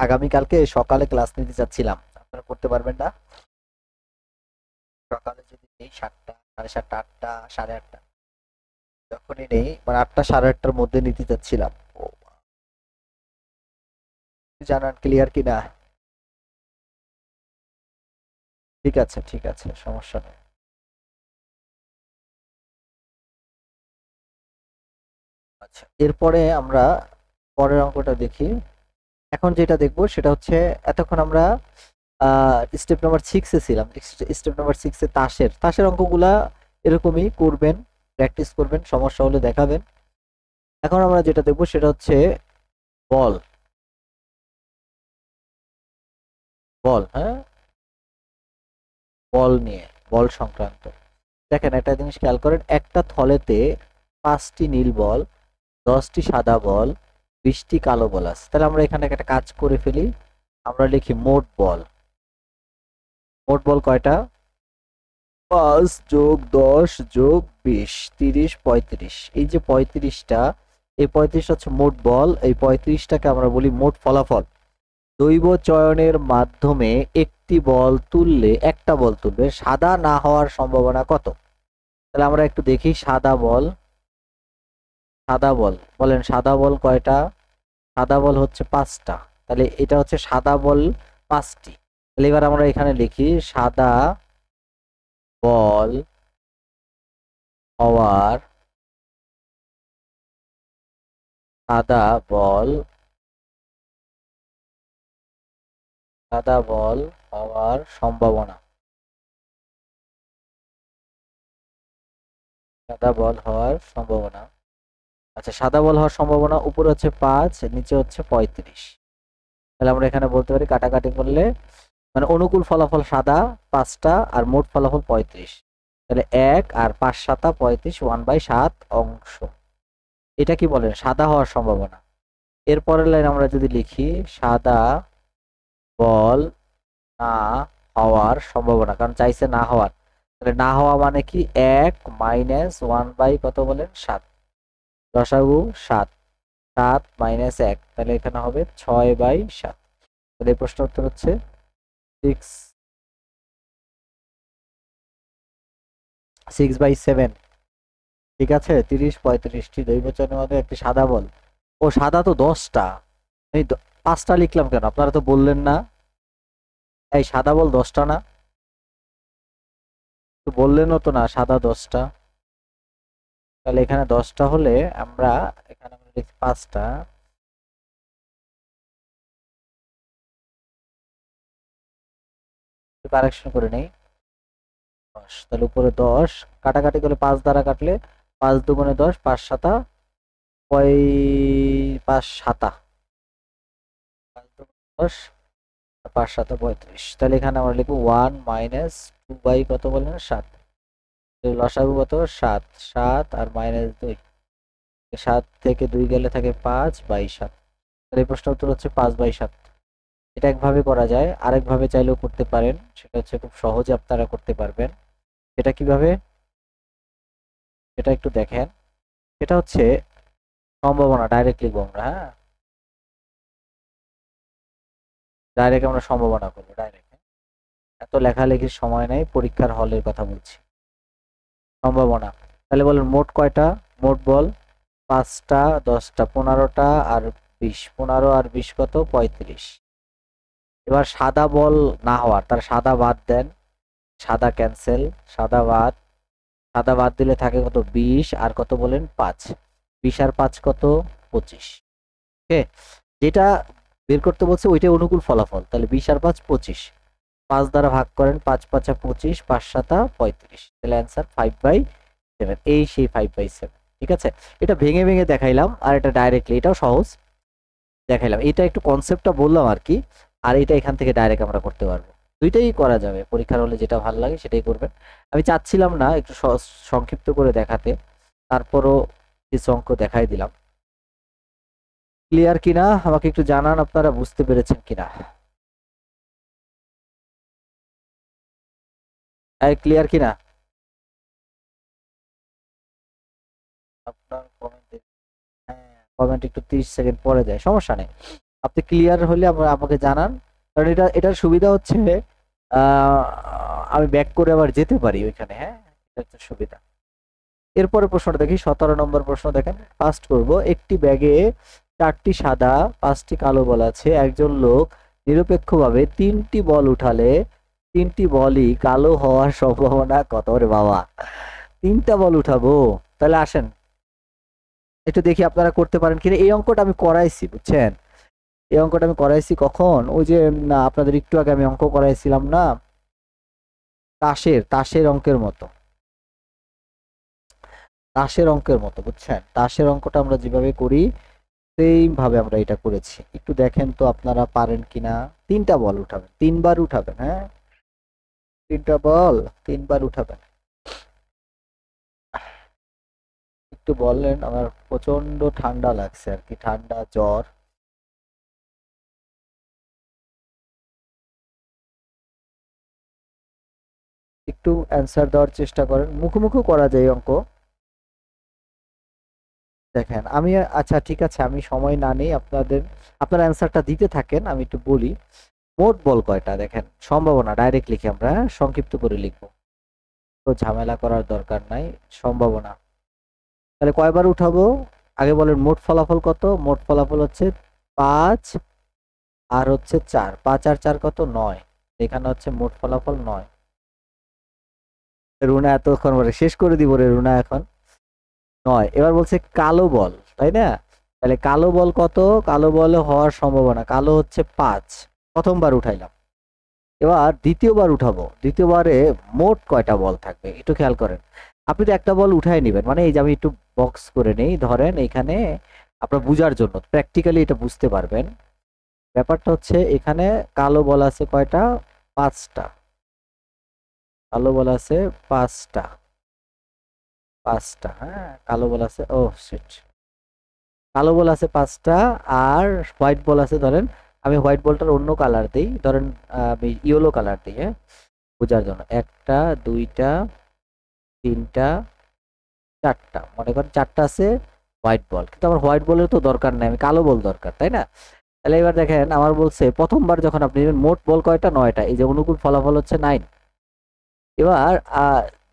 আগামীকালকে সকালে ক্লাস নিতে চাচ্ছিলাম, আপনারা করতে পারবেন না? সকালে যদি নেই 7টা, 7:30, 8টা, 8:30, যখনই নেই, মানে 8টা 8:30টার মধ্যে নিতে চাচ্ছিলাম। ও, জানান ক্লিয়ার কিনা। ঠিক আছে, ঠিক আছে, সমস্যা নেই। আচ্ছা, এরপরে আমরা পরের অঙ্কটা দেখি। এখন যেটা দেখবো সেটা হচ্ছে, এতক্ষণ আমরা স্টেপ নাম্বার 6-এ ছিলাম। স্টেপ নাম্বার 6-এ তাসের অঙ্কগুলা এরকমই করবেন, প্র্যাকটিস করবেন, সমস্যা হলে দেখাবেন। এখন আমরা যেটা দেখবো সেটা হচ্ছে বল। হ্যাঁ, বল নিয়ে, বল সংক্রান্ত। দেখেন একটা জিনিস খেয়াল করেন, একটা থলেতে 5টি নীল বল, 10টি সাদা বল, 20টি কালো বল আছে। তাহলে আমরা এখানে একটা কাজ করে ফেলি, আমরা লিখি মোট বল। মোট বল কয়টা? 5 যোগ 10 যোগ 20, 30, 35। এই যে 35টা, এই 35টা হচ্ছে মোট বল। এই 35টাকে আমরা বলি মোট ফলাফল। দৈব চয়নের মাধ্যমে একটা বল তুলবে, সাদা না হওয়ার সম্ভাবনা কত? তাহলে আমরা একটু দেখি, সাদা বল বলেন, সাদা বল কয়টা? সাদা বল হচ্ছে 5টা। তাহলে এটা হচ্ছে সাদা বল 5টি। তাহলে এবার আমরা এখানে লিখি সাদা বল হওয়ার সাদা বল হওয়ার সম্ভাবনা। সাদা বল হওয়ার সম্ভাবনা। আচ্ছা, সাদা বল হওয়ার সম্ভাবনা উপরে হচ্ছে 5, নিচে হচ্ছে 35। তাহলে আমরা এখানে বলতে পারি কাটাকাটি করলে মানে অনুকূল ফলাফল সাদা 5টা আর মোট ফলাফল 35। তাহলে 1 আর 5 সাতা 35, 1/7 অংশ। এটা কি বলেন? সাদা হওয়ার সম্ভাবনা। এরপরের লাইন আমরা যদি লিখি সাদা বল না হওয়ার সম্ভাবনা, কারণ চাইছে না হওয়ার। তাহলে না হওয়া মানে কি 1 - 1 কত বলেন 7। লসাগু 7, 7 - 1, তাহলে এখানে হবে 6/7। তাহলে এই প্রশ্ন উত্তর হচ্ছে 6/7। ঠিক আছে, 30-35টি দৈবচনের মধ্যে একটি সাদা বল। ও সাদা তো 10টা, এই 5টা লিখলাম কেন? আপনারা তো বললেন না। এই সাদা বল 10টা না? তো বললেনও তো না সাদা 10টা। তাহলে এখানে 10টা হলে আমরা এখানে লিখি 5টা। কারেকশন করে নেই 10। তাহলে উপরে 10 কাটাকাটি করে 5 দ্বারা কাটলে 5 দুগুণে 10, 5 সাতা 5 সাতা 5 দুগুণে 10, 5 সাতা 35। তাহলে এখানে আমরা লিখবো 1 - 2 কত বলেন 7। লসাগু কত 7, 7 আর -2, 7 থেকে 2 গেলে থাকে 5/7। তাহলে এই প্রশ্ন উত্তর হচ্ছে 5/7। এটা একভাবে করা যায়, আরেকভাবে চাইলেও করতে পারেন। সেটা হচ্ছে খুব সহজে আপনারা করতে পারবেন। এটা কিভাবে? এটা একটু দেখেন। এটা হচ্ছে সম্ভাবনা, ডাইরেক্ট লিখবো আমরা। হ্যাঁ, ডাইরেক্ট আমরা সম্ভাবনা করবো ডাইরেক্ট। এত লেখালেখির সময় নেই, পরীক্ষার হলের কথা বলছি। সম্ভাবনা। তাহলে বলেন মোট কয়টা? মোট বল 5টা, 10টা, 15টা আর 20। 15 আর 20 কত 35। এবার সাদা বল না হওয়ার, তার সাদা বাদ দেন, সাদা ক্যান্সেল, সাদা বাদ। সাদা বাদ দিলে থাকে কত 20 আর কত বলেন 5। 20 আর 5 কত 25। ওকে, যেটা বের করতে বলছে ওইটাই অনুকূল ফলাফল। তাহলে 20 আর 5 25। 5 দ্বারা ভাগ করেন, 5 × 5 = 25, 5 × 7 = 35। তাহলে অ্যান্সার 5/7। এই সেই 5/7। ঠিক আছে, এটা ভেঙে ভেঙে দেখাইলাম আর এটা ডাইরেক্টলি, এটাও সহজ দেখাইলাম। এটা একটু কনসেপ্টটা বললাম আর কি। আর এটা এখান থেকে ডাইরেক্ট আমরা করতে পারবো। দুইটাই করা যাবে, পরীক্ষার হলে যেটা ভালো লাগে সেটাই করবেন। আমি চাচ্ছিলাম না একটু সংক্ষিপ্ত করে দেখাতে, তারপরও কিছু অঙ্ক দেখাই দিলাম। ক্লিয়ার কিনা আমাকে একটু জানান, আপনারা বুঝতে পেরেছেন কিনা? ক্লিয়ার কিনা? আপনার কমেন্ট, হ্যাঁ কমেন্ট একটু 30 সেকেন্ড পরে যায়, সমস্যা নেই। আপনি ক্লিয়ার হলে আমাকে জানান। কারণ এটার সুবিধা হচ্ছে আহ, আমি ব্যাক করে আবার যেতে পারি ওইখানে। হ্যাঁ, এটা হচ্ছে সুবিধা। এরপরে প্রশ্নটা দেখি, 17 নম্বর প্রশ্ন দেখেন। ফার্স্ট করব, একটি ব্যাগে 4টি সাদা 5টি কালো বল আছে। একজন লোক নিরপেক্ষভাবে 3টি বল উঠালে 3টি বলই কালো হওয়ার সম্ভাবনা কত? রে বাবা, 3টা বল উঠাবো? তাহলে আসেন একটু দেখি আপনারা করতে পারেন কিনা। এই অঙ্কটা আমি করাইছি, বুঝছেন? এই অঙ্কটা আমি করাইছি কখন? ওই যে না, আপনাদের একটু আগে আমি অঙ্ক করাইছিলাম না, তাসের অঙ্কের মতো। তাসের অঙ্কের মতো, বুঝছেন? তাসের অঙ্কটা আমরা যেভাবে করি সেইম ভাবে আমরা এটা করেছি। একটু দেখেন তো আপনারা পারেন কিনা। 3টা বল উঠাবেন, 3বার উঠাবেন। হ্যাঁ, 3টা বল 3বার উঠাবেন। একটু বললেন, আমার প্রচন্ড ঠান্ডা লাগছে আর কি, ঠান্ডা জ্বর। একটু অ্যান্সার দেওয়ার চেষ্টা করেন, মুখোমুখি করা যায় এই অঙ্ক। দেখেন আমি, আচ্ছা ঠিক আছে, আমি সময় না নেই আপনাদের, আপনারা অ্যান্সারটা দিতে থাকেন, আমি একটু বলি। মোট বল কয়টা দেখেন, সম্ভাবনা ডাইরেক্ট লিখি আমরা, হ্যাঁ? সংক্ষিপ্ত করে লিখবো, তো ঝামেলা করার দরকার নাই। সম্ভাবনা, তাহলে কয়বার উঠাবো? আগে বলেন মোট ফলাফল কত? মোট ফলাফল হচ্ছে 5 আর হচ্ছে 4, 5 আর 4 কত? 9। এখানে হচ্ছে মোট ফলাফল 9। রুনা এতক্ষণ পরে শেষ করে দিব রে রুনা এখন। 9। এবার বলছে কালো বল, তাই না? তাহলে কালো বল কত? কালো বল হওয়ার সম্ভাবনা, কালো হচ্ছে 5, প্রথমবার উঠাইলাম। এবার দ্বিতীয়বার উঠাবো, দ্বিতীয়বারে মোট কয়টা বল থাকবে একটু খেয়াল করেন। আপনি তো একটা বল উঠাই নেবেন, মানে এই যে আমি একটু বক্স করে নেই, ধরেন এখানে আপনার বুঝার জন্য, প্র্যাকটিক্যালি এটা বুঝতে পারবেন। ব্যাপারটা হচ্ছে এখানে কালো বল আছে কয়টা? 5টা। কালো বল আছে 5টা, 5টা। হ্যাঁ, কালো বল আছে, ও শিট, কালো বল আছে 5টা। আর হোয়াইট বল আছে, ধরেন আমি হোয়াইট বলটার অন্য কালার দিই, ধরেন আমি ইয়েলো কালার দিই, হ্যাঁ, বোঝার জন্য। 1টা, 2টা, 3টা, 4টা, মনে করেন 4টা আছে হোয়াইট বল, কিন্তু আমার হোয়াইট বলের তো দরকার নাই, আমি কালো বল দরকার, তাই না? তাহলে এবার দেখেন আমার বলছে প্রথমবার যখন আপনি নেবেন মোট বল কয়টা? 9টা। এই যে অনুকূল ফলাফল হচ্ছে 9। এবার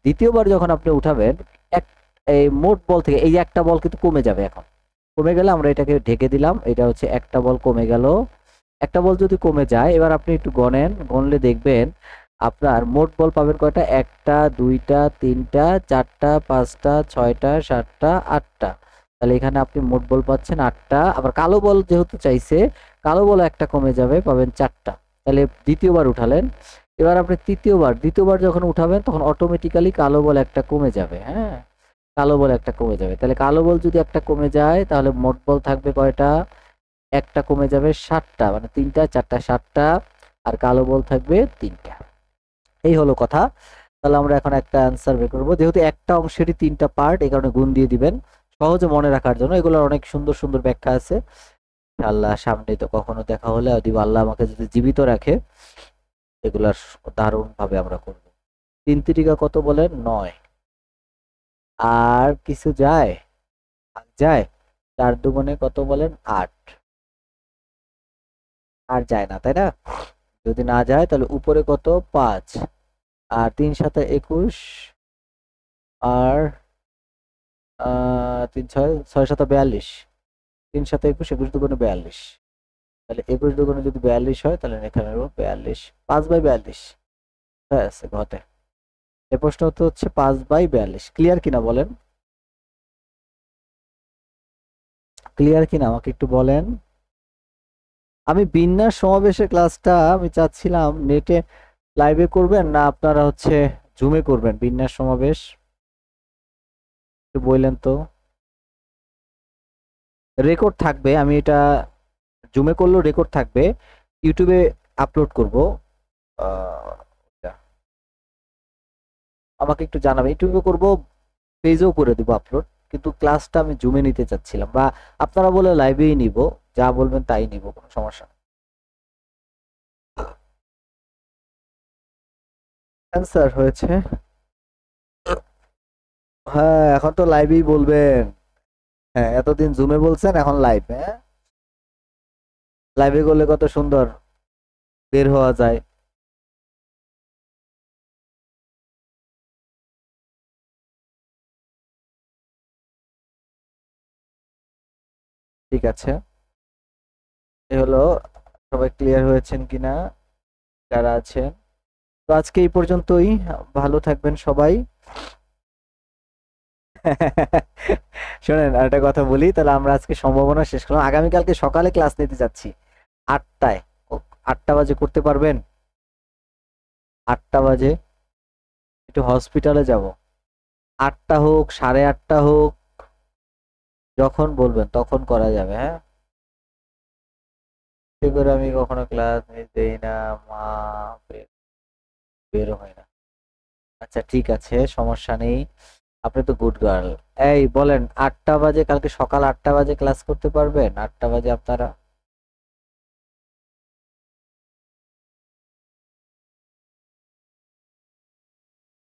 দ্বিতীয়বার যখন আপনি উঠাবেন, এক এই মোট বল থেকে এই যে একটা বল কিন্তু কমে যাবে এখন। কমে গেলে আমরা এটাকে ঢেকে দিলাম, এটা হচ্ছে একটা বল কমে গেল। একটা বল যদি কমে যায়, এবার আপনি একটু গণেন, গণলে দেখবেন আপনার মোট বল পাবেন কয়টা? 1টা, 2টা, 3টা, 4টা, 5টা, 6টা, 7টা, 8টা। তাহলে এখানে আপনি মোট বল পাচ্ছেন 8টা। আবার কালো বল যেহেতু চাইছে, কালো বল একটা কমে যাবে, পাবেন 4টা। তাহলে দ্বিতীয়বার উঠালেন। এবার আপনি দ্বিতীয়বার যখন উঠাবেন তখন অটোমেটিক্যালি কালো বল একটা কমে যাবে, হ্যাঁ, কালো বল একটা কমে যাবে। তাহলে কালো বল যদি একটা কমে যায় তাহলে মোট বল থাকবে কয়টা? একটা কমে যাবে 7টা, মানে 3টা, 4টা, 7টা। আর কালো বল থাকবে 3টা। এই হলো কথা। তাহলে আমরা এখন একটা অ্যান্সার বের করবো, যেহেতু একটা অংশেরই 3টা পার্ট, এই কারণে গুণ দিয়ে দিবেন সহজে মনে রাখার জন্য। এগুলোর অনেক সুন্দর সুন্দর ব্যাখ্যা আছে। আল্লাহ সামনে তো কখনো দেখা হলে যদি আল্লাহ আমাকে যদি জীবিত রাখে, এগুলার দারুণ ভাবে আমরা করবো। 3 তিরিকা কত বলেন? 9। আর কিছু যায়? যায়। 4 দুগুণে কত বলেন? 8। আর যায় না, তাই না? যদি না যায় তাহলে উপরে কত? 5। আর 3 সাথে 21। আর 3 6 6 সাথে 42। 3 সাথে 21, 21 দুগুণে 42। তাহলে 21 দুগুণে যদি 42 হয় তাহলে এখানে 42, 5/42 হয়ে আছে ঘটে। এই প্রশ্ন তো হচ্ছে 5/42। ক্লিয়ার কিনা বলেন? ক্লিয়ার কিনা আমাকে একটু বলেন। আমি বিন্যাস সমাবেশের ক্লাসটা আমি চাচ্ছিলাম নেটে লাইভে করবেন, না আপনারা হচ্ছে জুমে করবেন বিন্যাস সমাবেশ? একটু বললেন তো। রেকর্ড থাকবে, আমি এটা জুমে করলেও রেকর্ড থাকবে, ইউটিউবে আপলোড করব। এটা আমাকে একটু জানাবে, ইউটিউবে করব, পেজেও করে দিব আপলোড, কিন্তু ক্লাসটা আমি জুমে নিতে চাচ্ছিলাম, বা আপনারা বলে লাইভেই নিব, যা বলবেন তাই নিব, কোনো সমস্যা নেই। অ্যান্সার হয়েছে। হ্যাঁ, এখন তো লাইভেই বলবেন। হ্যাঁ, এতদিন জুমে বলছেন, এখন লাইভ। হ্যাঁ, লাইভে করলে কত সুন্দর বের হওয়া যায়। ঠিক আছে, এ হলো। সবাই ক্লিয়ার হয়েছেন কিনা যারা আছেন? তো আজকে এই পর্যন্তই। ভালো থাকবেন সবাই। শোনেন, আর একটা কথা বলি, তাহলে আমরা আজকে সম্ভাবনা শেষ করলাম। আগামীকালকে সকালে ক্লাস নিতে যাচ্ছি 8টায়। 8টা বাজে করতে পারবেন? 8টা বাজে একটু হসপিটালে যাব। 8টা হোক, 8:30 হোক, যখন বলবেন তখন করা যাবে, হ্যাঁ? সে করে আমি কখনো ক্লাস মিস দেই না, মা, বেরো হয় না। আচ্ছা ঠিক আছে, সমস্যা নেই। আপনি তো গুড গার্ল। এই বলেন, 8টা বাজে কালকে সকাল 8টা বাজে ক্লাস করতে পারবেন? 8টা বাজে আপনারা